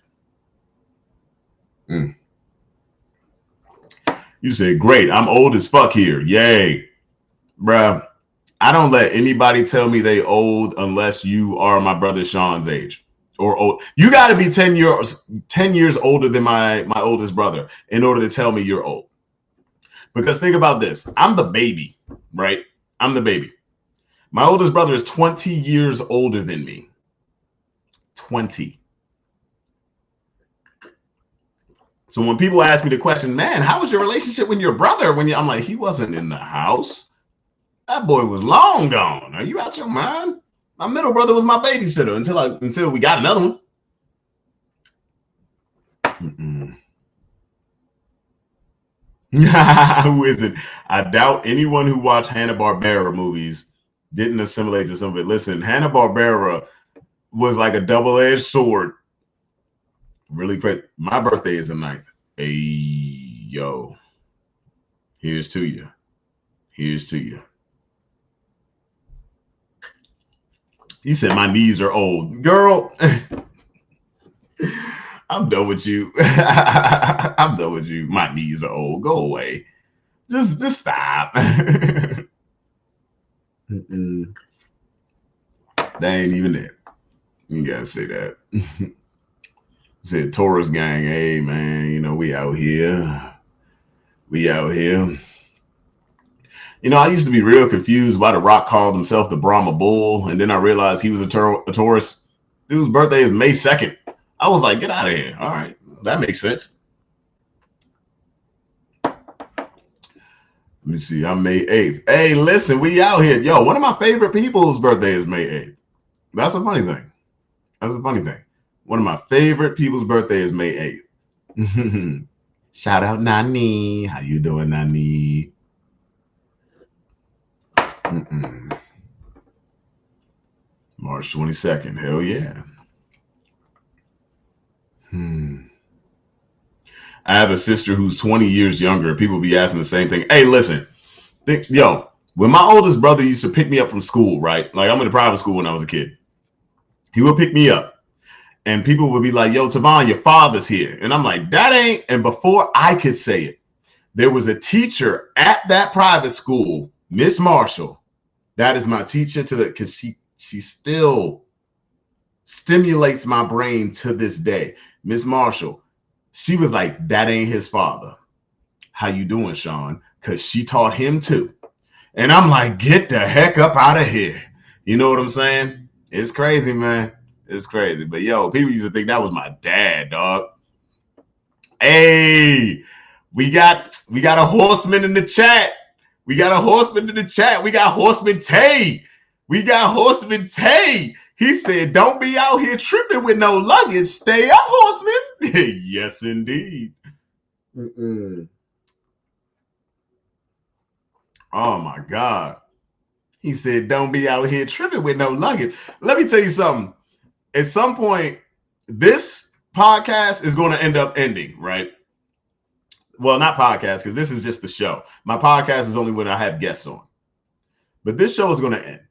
You said, great. I'm old as fuck here. Yay. Bruh. I don't let anybody tell me they old unless you are my brother Sean's age. Or old. You got to be 10 years older than my oldest brother in order to tell me you're old. Because think about this. I'm the baby, right? I'm the baby. My oldest brother is 20 years older than me. 20. So when people ask me the question, man, how was your relationship with your brother? I'm like, he wasn't in the house. That boy was long gone. Are you out your mind? My middle brother was my babysitter until we got another one. Who is it? I doubt anyone who watched Hanna-Barbera movies didn't assimilate to some of it. Listen, Hanna-Barbera was like a double-edged sword. Really great. My birthday is the 9th. Hey, yo. Here's to you. Here's to you. He said my knees are old. Girl, I'm done with you. I'm done with you. My knees are old. Go away. Just stop. That ain't even it. You gotta say that. Said Taurus gang, hey man, you know, we out here. We out here. You know, I used to be real confused why The Rock called himself the Brahma Bull, and then I realized he was a Taurus. Dude's birthday is May 2nd. I was like, get out of here. All right, that makes sense. Let me see, I'm May 8th. Hey, listen, we out here. Yo, one of my favorite people's birthday is May 8th. That's a funny thing. That's a funny thing. One of my favorite people's birthday is May 8th. Shout out Nani. How you doing, Nani? March 22nd. Hell yeah. I have a sister who's 20 years younger. People be asking the same thing. Hey, listen. When my oldest brother used to pick me up from school, right? Like, I'm in a private school when I was a kid. He would pick me up. And people would be like, yo, Tavon, your father's here. And I'm like, that ain't. And before I could say it, there was a teacher at that private school, Miss Marshall. That is my teacher because she still stimulates my brain to this day. Miss Marshall, she was like, that ain't his father. How you doing, Sean? Because she taught him too. And I'm like, get the heck up out of here. You know what I'm saying? It's crazy, man. It's crazy. But yo, people used to think that was my dad, dog. Hey, we got a horseman in the chat. We got a horseman in the chat. We got Horseman Tay. We got Horseman Tay. He said, don't be out here tripping with no luggage. Stay up, Horseman. Yes, indeed. Oh, my God. He said, don't be out here tripping with no luggage. Let me tell you something. At some point, this podcast is going to end up ending, right? Well, not podcast, because this is just the show. My podcast is only when I have guests on. But this show is going to end.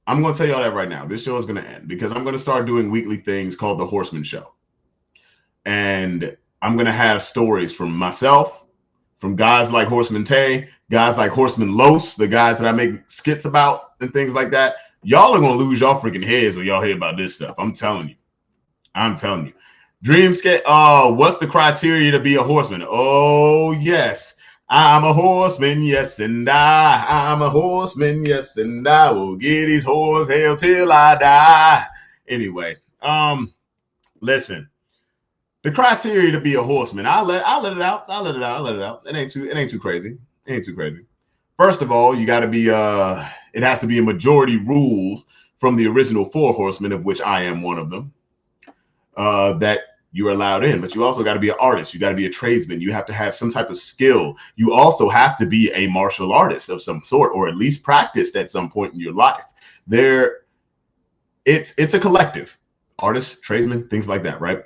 I'm going to tell y'all that right now. This show is going to end because I'm going to start doing weekly things called The Horseman Show. And I'm going to have stories from myself, from guys like Horseman Tay, guys like Horseman Los, the guys that I make skits about and things like that. Y'all are going to lose y'all freaking heads when y'all hear about this stuff. I'm telling you. I'm telling you. Dreamscape. Oh, what's the criteria to be a horseman? Oh, yes. I'm a horseman, yes, and I'm a horseman, yes, and I will get his horse hell till I die. Anyway, listen. The criteria to be a horseman, I'll let it out. It ain't too crazy. It ain't too crazy. First of all, you got to be it has to be a majority rules from the original 4 horsemen, of which I am one of them. That you're allowed in, but you also got to be an artist. You got to be a tradesman. You have to have some type of skill. You also have to be a martial artist of some sort, or at least practiced at some point in your life. It's a collective, artists, tradesmen, things like that, right?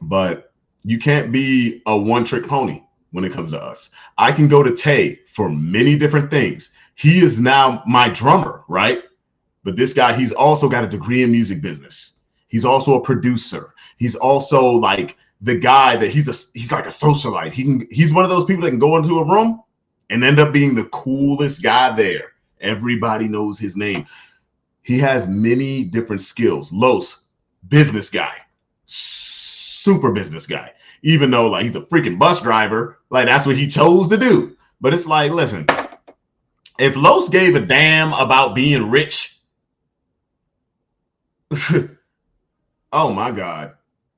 But you can't be a one-trick pony when it comes to us. I can go to Tay for many different things. He is now my drummer, right? But this guy, he's also got a degree in music business. He's also a producer. He's also like the guy that he's like a socialite. He's one of those people that can go into a room and end up being the coolest guy there. Everybody knows his name. He has many different skills. Los, business guy, super business guy. Even though like he's a freaking bus driver, like that's what he chose to do. But it's like, listen, if Los gave a damn about being rich, oh my God.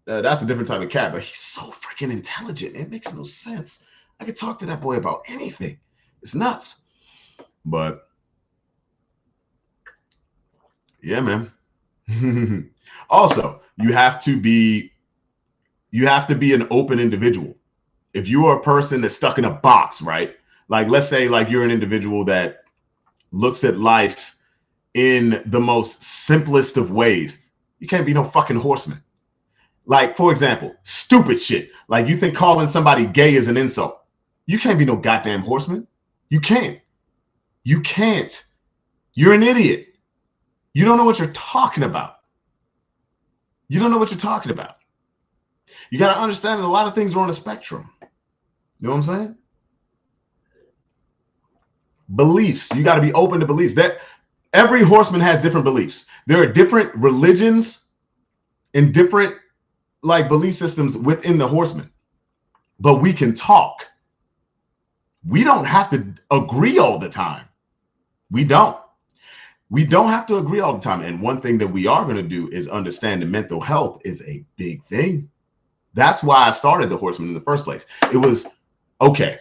That's a different type of cat, but he's so freaking intelligent. It makes no sense. I could talk to that boy about anything. It's nuts. But yeah, man. Also, you have to be an open individual. If you are a person that's stuck in a box, right? Like, let's say like you're an individual that looks at life in the most simplest of ways. You can't be no fucking horseman. Like, for example, stupid shit. Like, you think calling somebody gay is an insult. You can't be no goddamn horseman. You can't. You can't. You're an idiot. You don't know what you're talking about. You don't know what you're talking about. You got to understand that a lot of things are on a spectrum. You know what I'm saying? Beliefs. You got to be open to beliefs. That every horseman has different beliefs. There are different religions and different like belief systems within the horsemen, but we can talk. We don't have to agree all the time. We don't have to agree all the time. And one thing that we are going to do is understand that mental health is a big thing. That's why I started the Horsemen in the first place. It was, okay,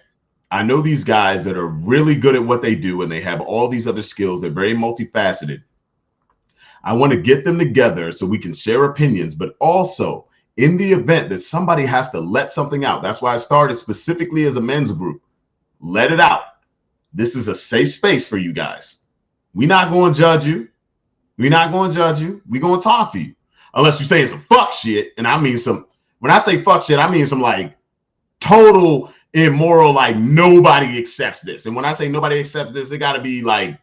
I know these guys that are really good at what they do and they have all these other skills. They're very multifaceted. I want to get them together so we can share opinions, but also in the event that somebody has to let something out. That's why I started specifically as a men's group. Let it out. This is a safe space for you guys. We're not going to judge you. We're not going to judge you. We're going to talk to you. Unless you're saying some fuck shit. And I mean some, when I say fuck shit, I mean some like total immoral, like nobody accepts this. And when I say nobody accepts this, it got to be like,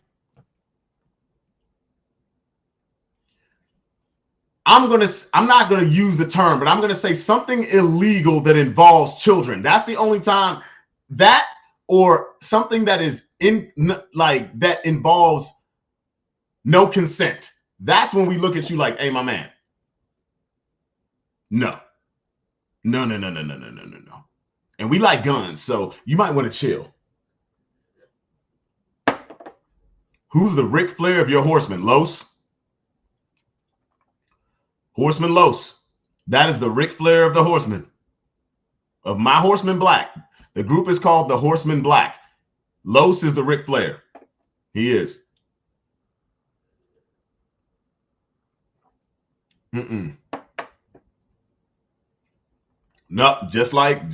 I'm not gonna use the term, but I'm gonna say something illegal that involves children. That's the only time, that or something that is in like that involves no consent. That's when we look at you like, hey, my man. No. And we like guns, so you might want to chill. Who's the Ric Flair of your horseman? Los? Horseman Los. That is the Ric Flair of the horseman. Of my Horseman Black. The group is called the Horseman Black. Los is the Ric Flair. He is. No, just like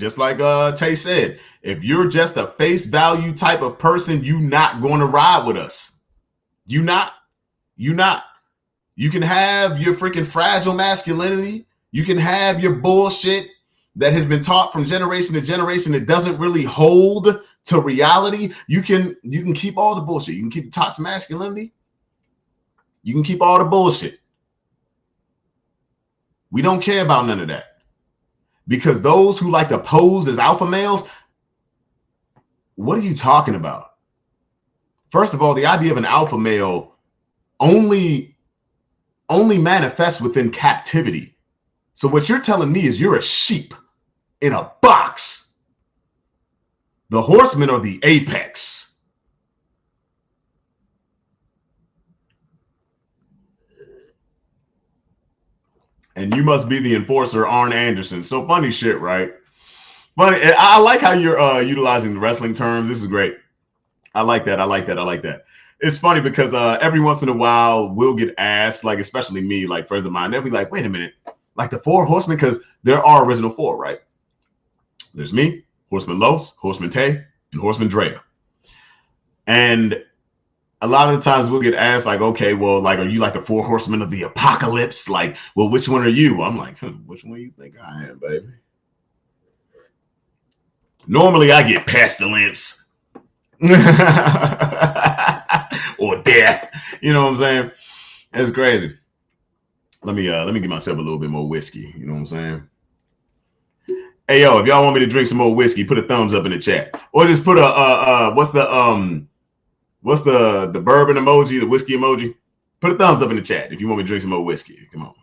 Tay said, if you're just a face value type of person, you're not going to ride with us. You not. You can have your freaking fragile masculinity. You can have your bullshit that has been taught from generation to generation that doesn't really hold to reality. You can keep all the bullshit. You can keep the toxic masculinity. You can keep all the bullshit. We don't care about none of that. because those who like to pose as alpha males, what are you talking about? First of all, the idea of an alpha male only manifests within captivity. So what you're telling me is you're a sheep in a box. The horsemen are the apex. And you must be the enforcer, Arn Anderson. So funny shit, right? Funny. I like how you're utilizing the wrestling terms. This is great. I like that. I like that. I like that. It's funny because every once in a while we'll get asked, like especially me, like friends of mine, they'll be like, wait a minute, like the four horsemen, because there are original four, right? There's me, Horseman Los, Horseman Tay, and Horseman Drea. And a lot of the times we'll get asked, like, okay, well, like, are you like the four horsemen of the apocalypse? Like, well, which one are you? I'm like, which one do you think I am, baby? Normally I get pestilence. Or death, you know what I'm saying? It's crazy. Let me give myself a little bit more whiskey, you know what I'm saying? Hey yo, if y'all want me to drink some more whiskey, put a thumbs up in the chat, or just put a what's the bourbon emoji, the whiskey emoji? Put a thumbs up in the chat if you want me to drink some more whiskey. Come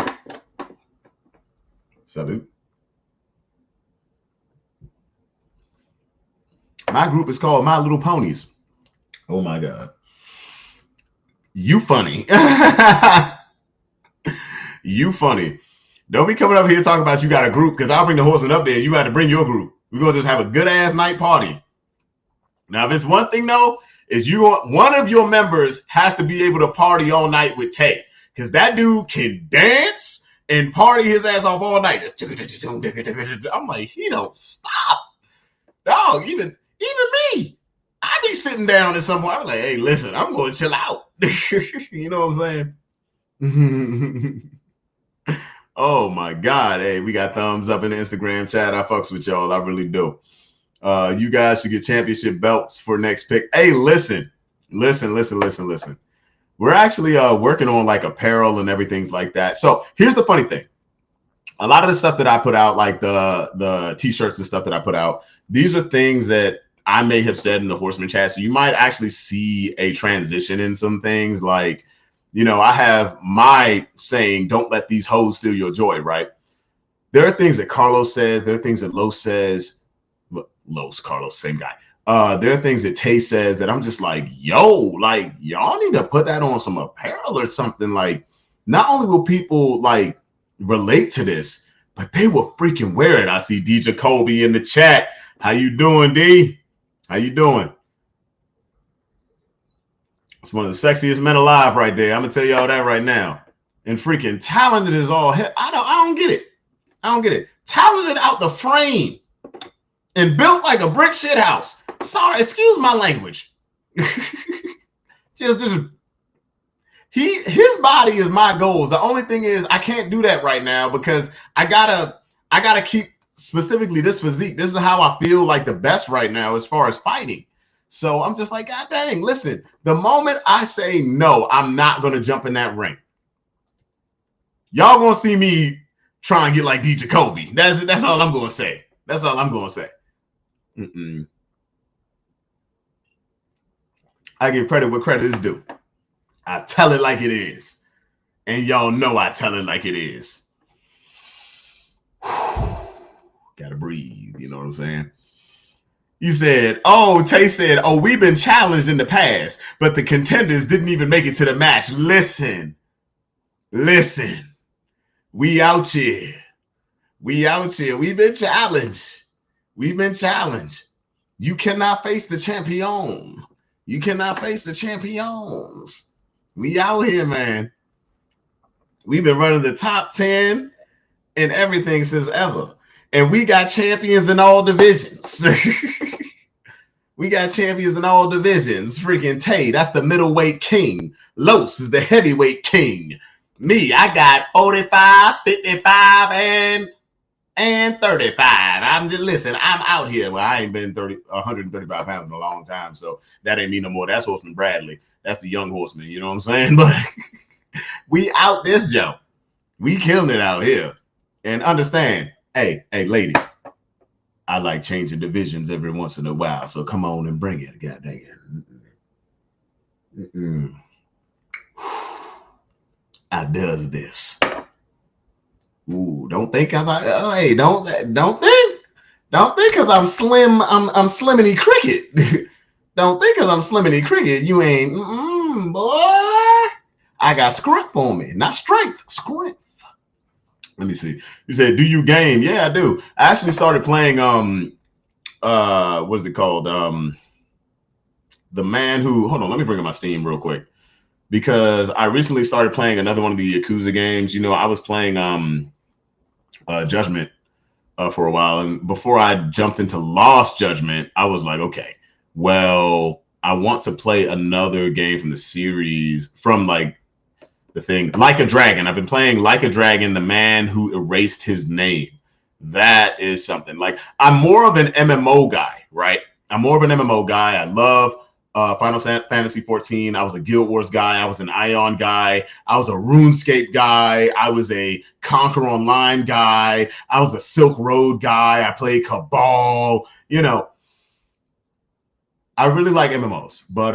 on. Salute. My group is called My Little Ponies. Oh my God. You funny. You funny. Don't be coming up here talking about you got a group, because I'll bring the horsemen up there and you got to bring your group. We're going to just have a good ass night party. Now, if it's one thing though, is one of your members has to be able to party all night with Tay, because that dude can dance and party his ass off all night. I'm like, he don't stop. Dog, even me, I be sitting down at some point. I'm like, hey, listen, I'm going to chill out. You know what I'm saying? Oh my God. Hey, we got thumbs up in the Instagram chat. I fucks with y'all. I really do. You guys should get championship belts for next pick. Hey, listen. We're actually working on like apparel and everything like that. So here's the funny thing. A lot of the stuff that I put out, like the t-shirts and stuff that I put out, these are things that I may have said in the Horseman chat. So you might actually see a transition in some things. Like, you know, I have my saying, don't let these hoes steal your joy, right? There are things that Carlos says. There are things that Los says. Carlos, same guy. There are things that Tay says that I'm just like, yo, like, y'all need to put that on some apparel or something. Like, not only will people like relate to this, but they will freaking wear it. I see D Jacoby in the chat. How you doing, D? How you doing? It's one of the sexiest men alive right there. I'm gonna tell y'all that right now. And freaking talented is all hell. I don't get it. I don't get it. Talented out the frame and built like a brick shit house. Sorry, excuse my language. just his body is my goals. The only thing is I can't do that right now because I gotta keep specifically this physique. This is how I feel like the best right now as far as fighting. So I'm just like, God dang, listen, the moment I say no, I'm not going to jump in that ring. Y'all going to see me try and get like D Jacoby. That's all I'm going to say. That's all I'm going to say. I give credit where credit is due. I tell it like it is. And y'all know I tell it like it is. Gotta breathe, you know what I'm saying? You said, oh, Tay said, oh, we've been challenged in the past, but the contenders didn't even make it to the match. Listen. We out here. We've been challenged. You cannot face the champion. You cannot face the champions. We out here, man. We've been running the top 10 and everything since ever. And we got champions in all divisions. Freaking Tay, that's the middleweight king. Los is the heavyweight king. Me, I got 45, 55, and 35. I'm out here. Well, I ain't been 135 pounds in a long time, so that ain't me no more. That's Horseman Bradley. That's the young horseman, you know what I'm saying? But we out this jump. We killing it out here. And understand, hey, ladies, I like changing divisions every once in a while. So come on and bring it. God dang it. I does this. Ooh, don't think cause hey, don't think cause I'm slim, I'm Sliminy Cricket. Don't think cause I'm Sliminy Cricket, you ain't boy. I got strength on me, not strength, strength. Let me see. You said, do you game? Yeah, I do. I actually started playing what is it called? The man who, hold on, let me bring up my Steam real quick. Because I recently started playing another one of the Yakuza games. You know, I was playing Judgment for a while, and before I jumped into Lost Judgment, I was like, okay, well, I want to play another game from the series, from like the thing Like a Dragon. I've been playing Like a Dragon, the man who erased his name. That is something. Like, I'm more of an MMO guy, right? I'm more of an MMO guy. I love Final Fantasy 14. I was a Guild Wars guy. I was an Ion guy. I was a RuneScape guy. I was a Conquer Online guy. I was a Silk Road guy. I played Cabal. You know, I really like MMOs, but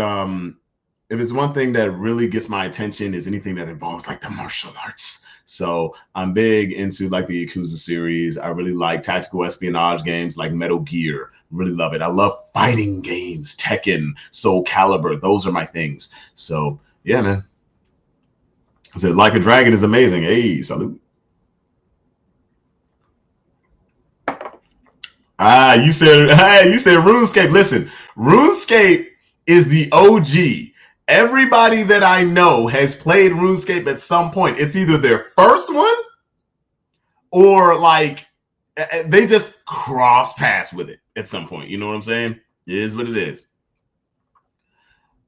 if it's one thing that really gets my attention is anything that involves like the martial arts. So I'm big into like the Yakuza series. I really like tactical espionage games like Metal Gear. Really love it. I love fighting games, Tekken, Soul Calibur. Those are my things. So yeah, man. I said Like a Dragon is amazing. Hey, salute. You said RuneScape. Listen, RuneScape is the OG. Everybody that I know has played RuneScape at some point. It's either their first one or like they just cross paths with it at some point. You know what I'm saying? It is what it is.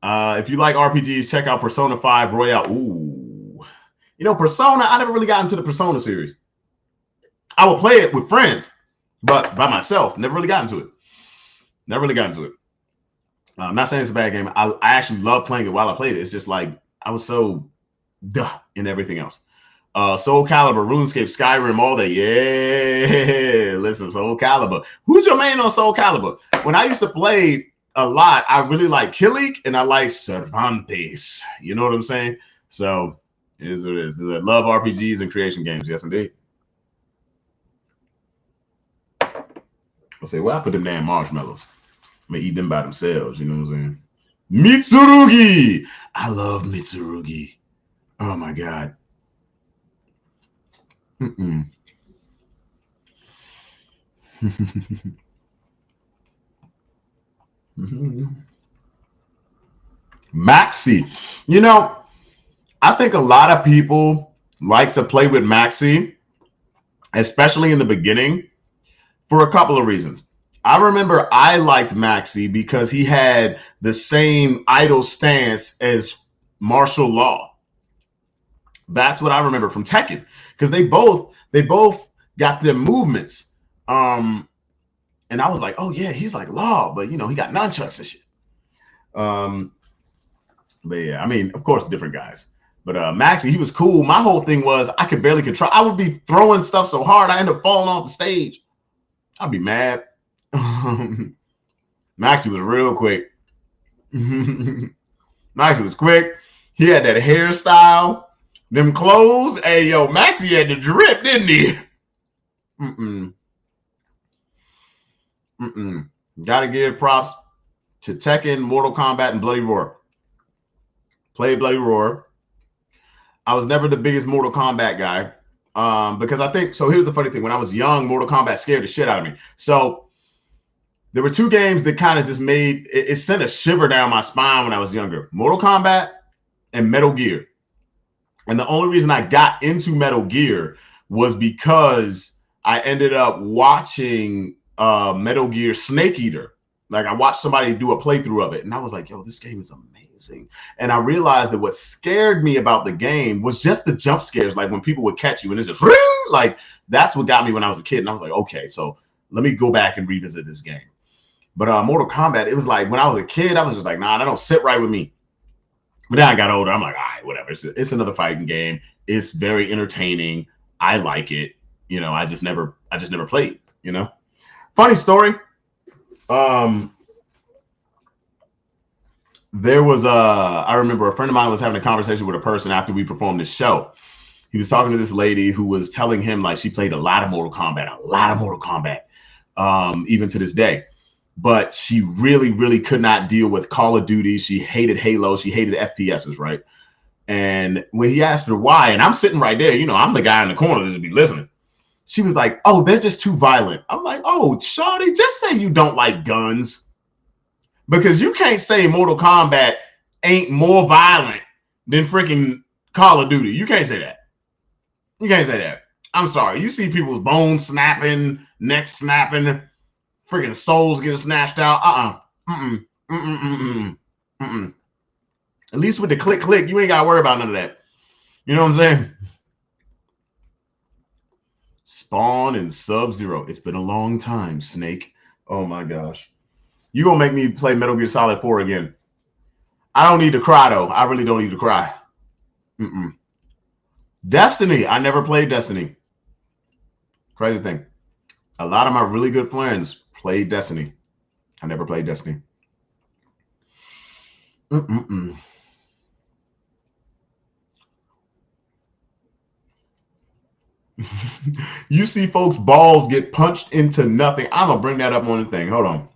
If you like RPGs, check out Persona 5 Royale. Ooh. You know, Persona, I never really got into the Persona series. I would play it with friends, but by myself, never really got into it. Never really got into it. I'm not saying it's a bad game. I actually love playing it while I played it. It's just like I was so in everything else. Soul Calibur, RuneScape, Skyrim, all that. Yeah, listen, Soul Calibur. Who's your main on Soul Calibur? When I used to play a lot, I really like Killik and I like Cervantes. You know what I'm saying? So it is what it is. I love RPGs and creation games. Yes, indeed. I'll say, well, I put them damn marshmallows. I'm gonna eat them by themselves. You know what I'm saying? Mitsurugi. I love Mitsurugi. Oh my god. Maxi. You know, I think a lot of people like to play with Maxi, especially in the beginning, for a couple of reasons. I remember I liked Maxi because he had the same idle stance as martial law. That's what I remember from Tekken, because they both got their movements. And I was like, oh yeah, he's like Law, but you know, he got nunchucks and shit. But yeah, I mean, of course, different guys. But Maxi, he was cool. My whole thing was I could barely control. I would be throwing stuff so hard I end up falling off the stage. I'd be mad. Maxi was real quick. Maxi was quick. He had that hairstyle, them clothes. Hey, yo, Maxi had the drip, didn't he? Gotta give props to Tekken, Mortal Kombat, and Bloody Roar. Played Bloody Roar. I was never the biggest Mortal Kombat guy because I think, so here's the funny thing. When I was young, Mortal Kombat scared the shit out of me. So there were two games that kind of just made, it sent a shiver down my spine when I was younger. Mortal Kombat and Metal Gear. And the only reason I got into Metal Gear was because I ended up watching Metal Gear Snake Eater. Like I watched somebody do a playthrough of it and I was like, yo, this game is amazing. And I realized that what scared me about the game was just the jump scares. Like when people would catch you and it's just like, that's what got me when I was a kid. And I was like, okay, so let me go back and revisit this game. But Mortal Kombat, it was like when I was a kid, I was just like, nah, that don't sit right with me. But then I got older. I'm like, all right, whatever. It's another fighting game. It's very entertaining. I like it. I just never played. Funny story. There was I remember a friend of mine was having a conversation with a person after we performed this show. He was talking to this lady who was telling him like she played a lot of Mortal Kombat, even to this day. But she really, really could not deal with Call of Duty. She hated Halo. She hated FPSs, right? And when he asked her why, and I'm sitting right there, I'm the guy in the corner to just be listening. She was like, oh, they're just too violent. I'm like, oh, shawty, just say you don't like guns. Because you can't say Mortal Kombat ain't more violent than freaking Call of Duty. You can't say that. You can't say that. I'm sorry. You see people's bones snapping, necks snapping, freaking souls getting snatched out. At least with the click, you ain't got to worry about none of that. You know what I'm saying? Spawn and Sub-Zero. It's been a long time, Snake. Oh my gosh. You gonna make me play Metal Gear Solid 4 again. I don't need to cry, though. I really don't need to cry. Destiny. I never played Destiny. Crazy thing. A lot of my really good friends played Destiny. I never played Destiny. You see folks' balls get punched into nothing. I'm going to bring that up on the thing. Hold on.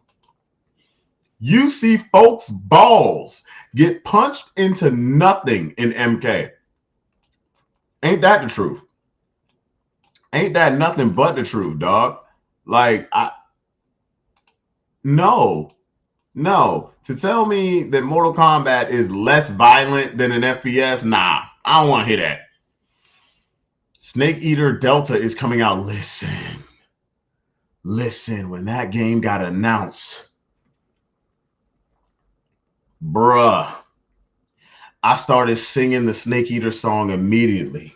You see folks' balls get punched into nothing in MK. Ain't that the truth? Ain't that nothing but the truth, dog? Like, no. To tell me that Mortal Kombat is less violent than an FPS, nah. I don't want to hear that. Snake Eater Delta is coming out. Listen, when that game got announced, bruh, I started singing the Snake Eater song immediately.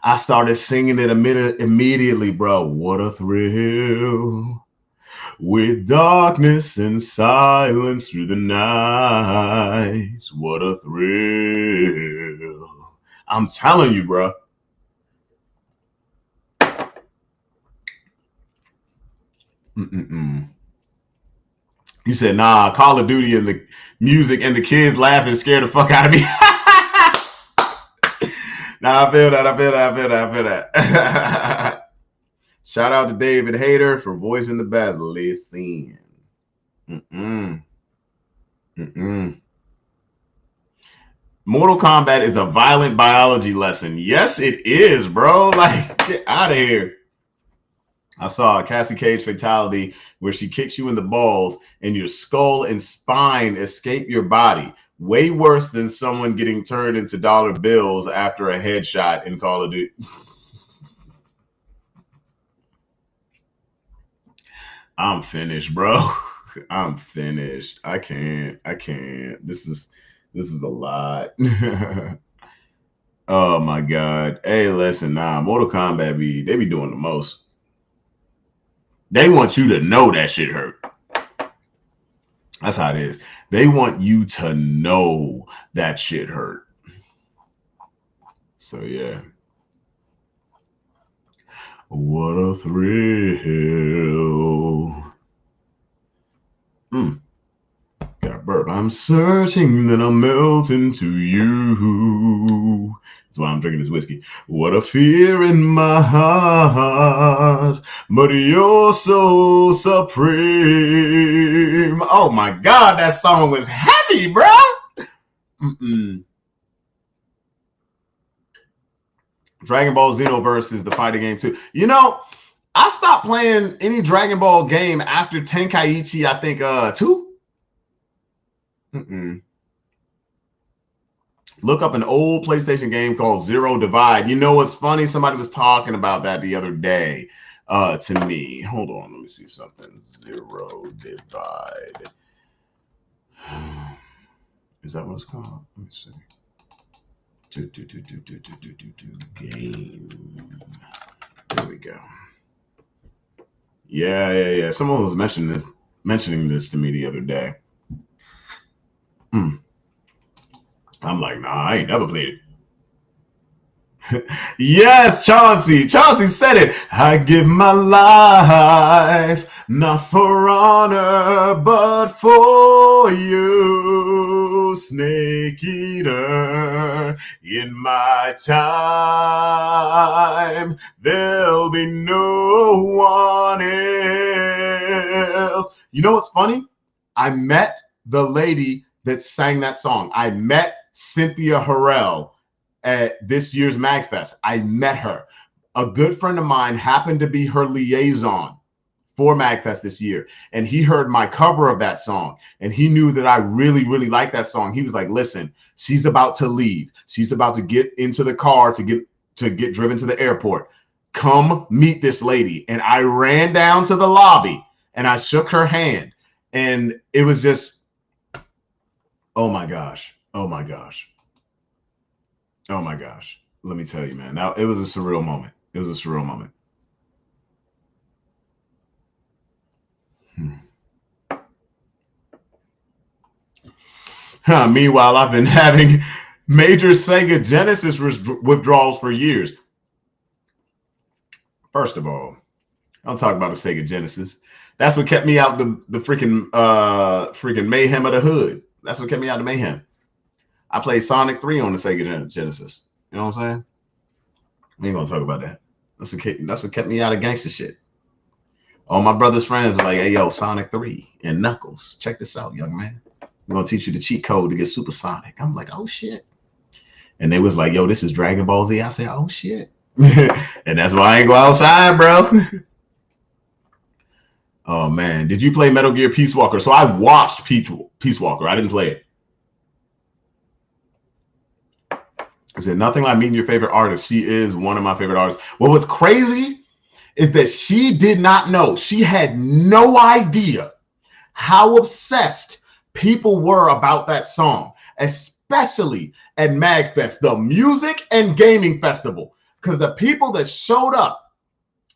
I started singing it immediately, bro. What a thrill. With darkness and silence through the night. What a thrill. I'm telling you, bro. You said, nah, Call of Duty and the music and the kids laughing scared the fuck out of me. Nah, I feel that. Shout out to David Hayter for voicing the best. Listen. Mortal Kombat is a violent biology lesson. Yes, it is, bro. Like, get out of here. I saw a Cassie Cage fatality where she kicks you in the balls and your skull and spine escape your body. Way worse than someone getting turned into dollar bills after a headshot in Call of Duty. I'm finished, bro. I'm finished. I can't. This is a lot. Oh my God. Hey, listen, Mortal Kombat they be doing the most. They want you to know that shit hurt. That's how it is. They want you to know that shit hurt. So yeah. What a thrill. Got a burp. I'm searching, then I'm melting to you. That's why I'm drinking this whiskey. What a fear in my heart, but you're so supreme. Oh my God, that song was heavy, bro. Dragon Ball Xenoverse is the fighting game too. I stopped playing any Dragon Ball game after Tenkaichi, I think 2. Look up an old PlayStation game called Zero Divide. You know what's funny? Somebody was talking about that the other day to me. Hold on, let me see something. Zero Divide. Is that what it's called? Let me see. Game. There we go. Yeah. Someone was mentioning this to me the other day. I'm like, nah, I ain't never played it. Yes, Chauncey. Chauncey said it. I give my life not for honor, but for you, Snake Eater. In my time, there'll be no one else. You know what's funny? I met the lady that sang that song. I met Cynthia Harrell at this year's MagFest. I met her. A good friend of mine happened to be her liaison for MagFest this year. And he heard my cover of that song. And he knew that I really, really liked that song. He was like, listen, she's about to leave. She's about to get into the car to get driven to the airport. Come meet this lady. And I ran down to the lobby and I shook her hand. And it was just, oh my gosh. Oh my gosh. Oh my gosh. Let me tell you, man. Now it was a surreal moment. It was a surreal moment. Meanwhile, I've been having major Sega Genesis withdrawals for years. First of all, I'll talk about the Sega Genesis. That's what kept me out the freaking mayhem of the hood. That's what kept me out of mayhem. I played Sonic 3 on the Sega Genesis. You know what I'm saying? We ain't gonna talk about that. That's what kept me out of gangster shit. All my brother's friends are like, hey, yo, Sonic 3 and Knuckles. Check this out, young man. We're gonna teach you the cheat code to get supersonic. I'm like, oh shit. And they was like, yo, this is Dragon Ball Z. I said, oh shit. And that's why I ain't go outside, bro. Oh man. Did you play Metal Gear Peace Walker? So I watched Peace Walker. I didn't play it. I said, nothing like meeting your favorite artist. She is one of my favorite artists. What was crazy is that she did not know. She had no idea how obsessed people were about that song, especially at MagFest, the music and gaming festival. Because the people that showed up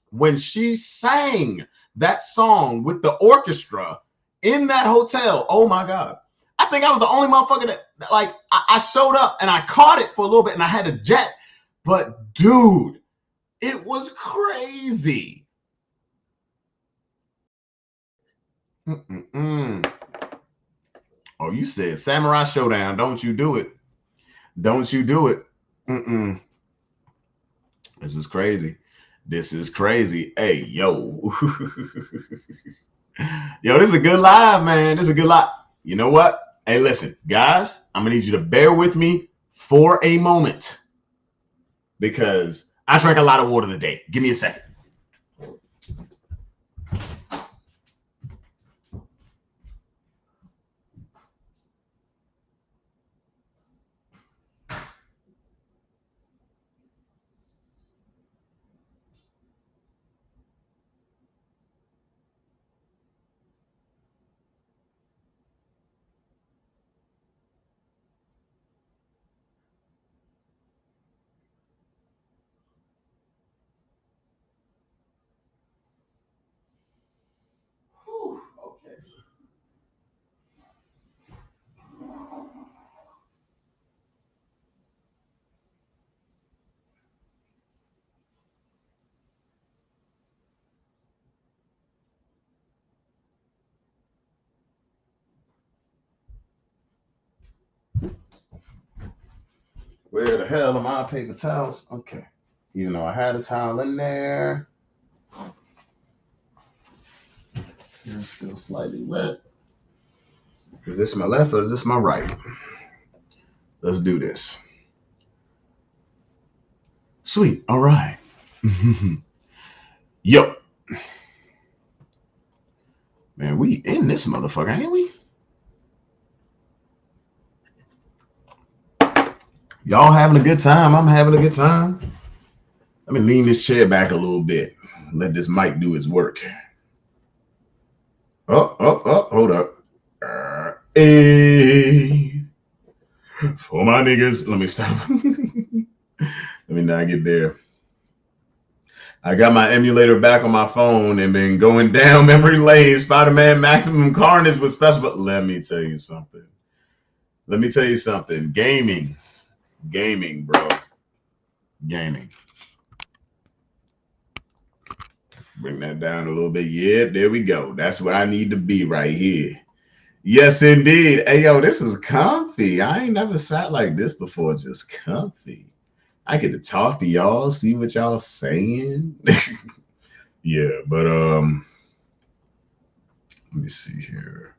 when she sang that song with the orchestra in that hotel, oh my God. I think I was the only motherfucker that, like, I showed up and I caught it for a little bit and I had a jet. But dude, it was crazy. Oh, you said Samurai Showdown. Don't you do it. Don't you do it. This is crazy. This is crazy. Hey, yo. Yo, this is a good live, man. This is a good live. You know what? Hey, listen, guys, I'm going to need you to bear with me for a moment because I drank a lot of water today. Give me a second. Where the hell are my paper towels? Okay. Even though I had a towel in there. It's still slightly wet. Is this my left or is this my right? Let's do this. Sweet. All right. Yo. Man, we in this motherfucker, ain't we? Y'all having a good time. I'm having a good time. Let me lean this chair back a little bit. Let this mic do its work. Hold up. Hey. For my niggas. Let me stop. Let me not get there. I got my emulator back on my phone and been going down memory lane. Spider-Man Maximum Carnage was special. But let me tell you something. Let me tell you something. Gaming, bro. Gaming. Bring that down a little bit. Yeah, there we go. That's where I need to be right here. Yes, indeed. Hey, yo, this is comfy. I ain't never sat like this before. Just comfy. I get to talk to y'all, see what y'all saying. Yeah, but let me see here.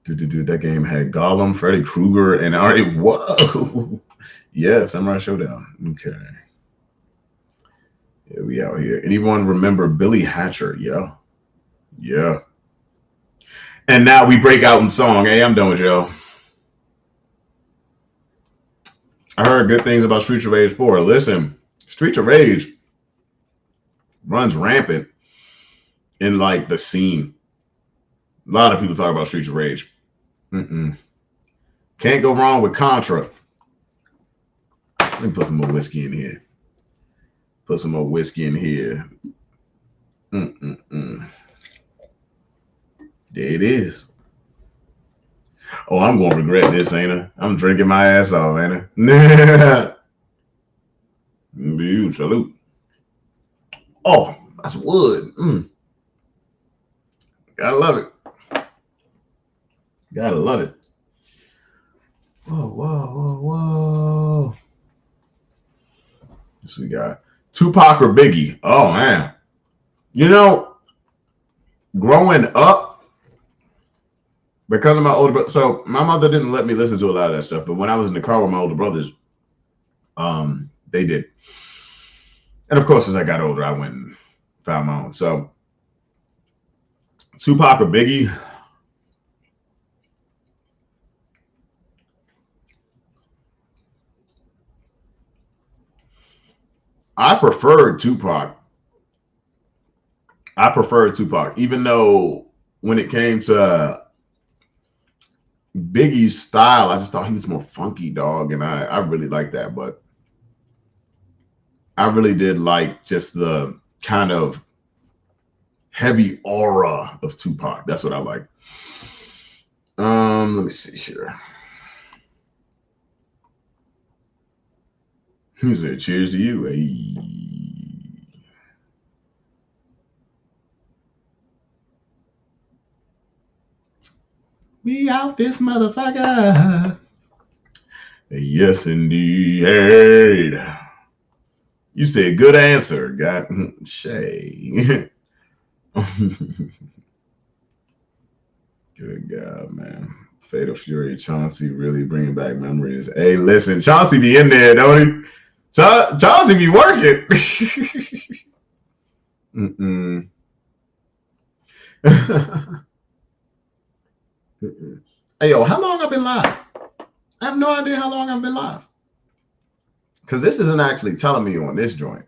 That game had Gollum, Freddy Krueger, and already whoa. Yeah, Samurai Showdown. Okay. Yeah, we out here. Anyone remember Billy Hatcher? Yeah. Yeah. And now we break out in song. Hey, I'm done with y'all. I heard good things about Streets of Rage 4. Listen, Streets of Rage runs rampant in like the scene. A lot of people talk about Streets of Rage. Can't go wrong with Contra. Let me put some more whiskey in here. Put some more whiskey in here. There it is. Oh, I'm going to regret this, ain't I? I'm drinking my ass off, ain't I? Salute. Oh, that's wood. Gotta love it. Gotta love it. Whoa. So we got Tupac or Biggie. Oh, man. You know, growing up, because of my older brother, so my mother didn't let me listen to a lot of that stuff, but when I was in the car with my older brothers, they did. And of course, as I got older, I went and found my own. So Tupac or Biggie? I preferred Tupac, even though when it came to Biggie's style, I just thought he was more funky, dog, and I really liked that. But I really did like just the kind of heavy aura of Tupac. That's what I like. Let me see here. He said, "Cheers to you." Hey. We out this motherfucker. Yes, indeed. You said good answer. Got Shay. Good God, man. Fatal Fury, Chauncey really bringing back memories. Hey, listen, Chauncey be in there, don't he? Chauncey be working. Hey, yo, how long I've been live? I have no idea how long I've been live. Because this isn't actually telling me on this joint.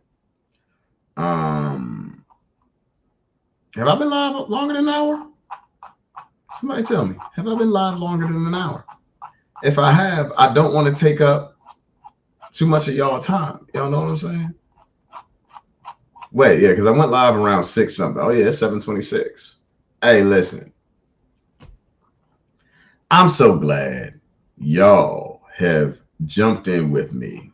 Have I been live longer than an hour? Somebody tell me. Have I been live longer than an hour? If I have, I don't want to take up too much of y'all time. Y'all know what I'm saying? Wait, yeah, because I went live around 6 something. Oh, yeah, it's 7:26. Hey, listen. I'm so glad y'all have jumped in with me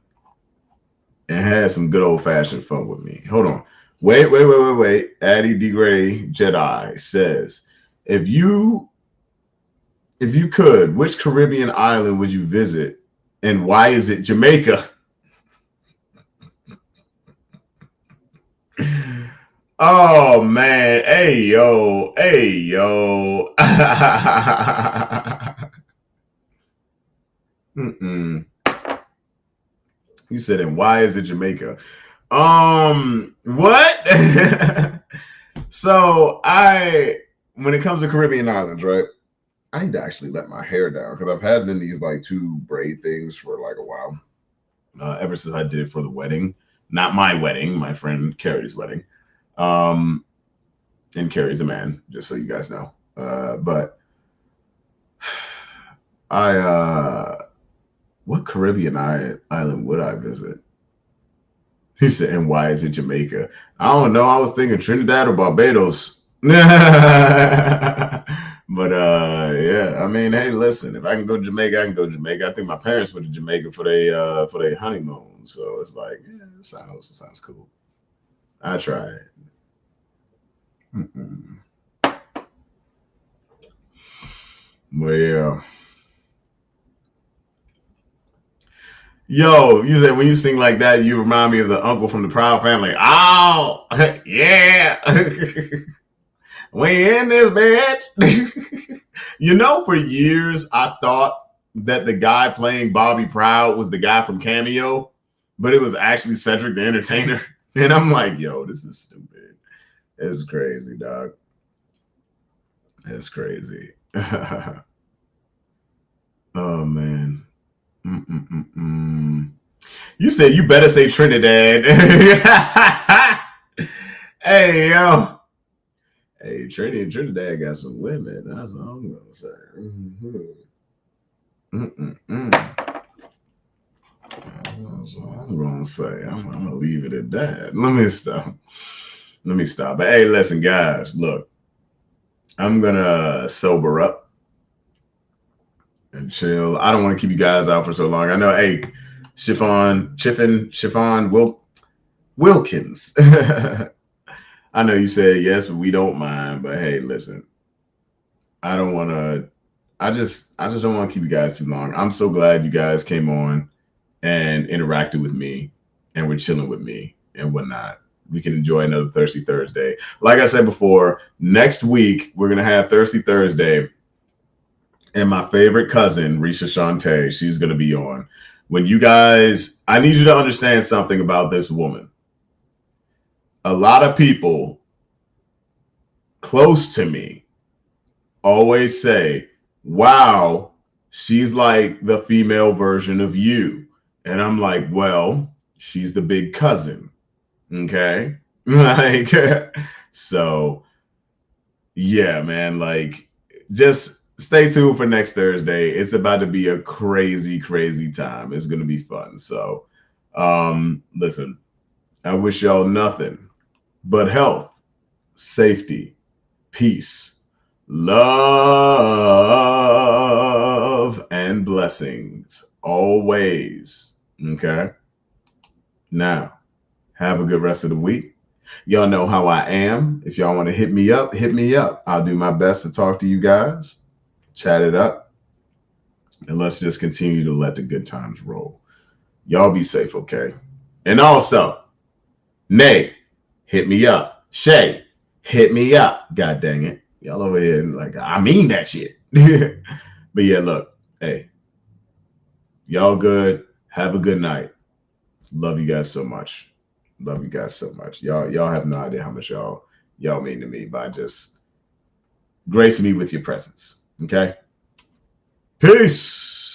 and had some good old-fashioned fun with me. Hold on. Wait. Addy D. Gray Jedi says, if you could, which Caribbean island would you visit and why is it Jamaica? Oh, man. Hey, yo. You said, and why is it Jamaica? What? So when it comes to Caribbean islands, right? I need to actually let my hair down because I've had in these like 2 braid things for like a while. Ever since I did it for the wedding. Not my wedding, my friend Carrie's wedding. And Carrie's a man, just so you guys know. But what Caribbean island would I visit? He said, and why is it Jamaica? I don't know. I was thinking Trinidad or Barbados. But yeah, I mean, hey, listen, if I can go to Jamaica, I can go to Jamaica. I think my parents went to Jamaica for their honeymoon, so it's like, yeah, it sounds cool. I tried. Mm-mm. But yeah. Yo, you said when you sing like that, you remind me of the uncle from the Proud Family. Oh, yeah. We in this bed. For years I thought that the guy playing Bobby Proud was the guy from Cameo, but it was actually Cedric the Entertainer. And I'm like, yo, this is stupid. It's crazy, dog. It's crazy. Oh man. Mm-mm-mm-mm. You said you better say Trinidad. Hey yo. Hey, Trinidad got some women. That's all I'm gonna say. Mm-hmm. That's all I'm gonna say. I'm gonna leave it at that. Let me stop. Let me stop. But hey, listen, guys. Look, I'm gonna sober up and chill. I don't want to keep you guys out for so long. I know. Hey, Chiffon Wilkins. I know you said yes, but we don't mind. But hey, listen, I don't want to. I just don't want to keep you guys too long. I'm so glad you guys came on and interacted with me and were chilling with me and whatnot. We can enjoy another Thirsty Thursday. Like I said before, next week we're gonna have Thirsty Thursday, and my favorite cousin, Risha Shante, she's gonna be on. When you guys, I need you to understand something about this woman. A lot of people close to me always say, wow, she's like the female version of you. And I'm like, well, she's the big cousin. Okay. Like, so yeah, man, like just stay tuned for next Thursday. It's about to be a crazy, crazy time. It's going to be fun. So, listen, I wish y'all nothing but health, safety, peace, love, and blessings always. Okay. Now, have a good rest of the week. Y'all know how I am. If y'all want to hit me up, hit me up. I'll do my best to talk to you guys, chat it up, and let's just continue to let the good times roll. Y'all be safe, okay? And also, Nay, hit me up. Shay, hit me up. God dang it. Y'all over here like, I mean that shit. But yeah, look, hey, y'all good. Have a good night. Love you guys so much. Love you guys so much. Y'all have no idea how much y'all mean to me by just gracing me with your presence. Okay? Peace.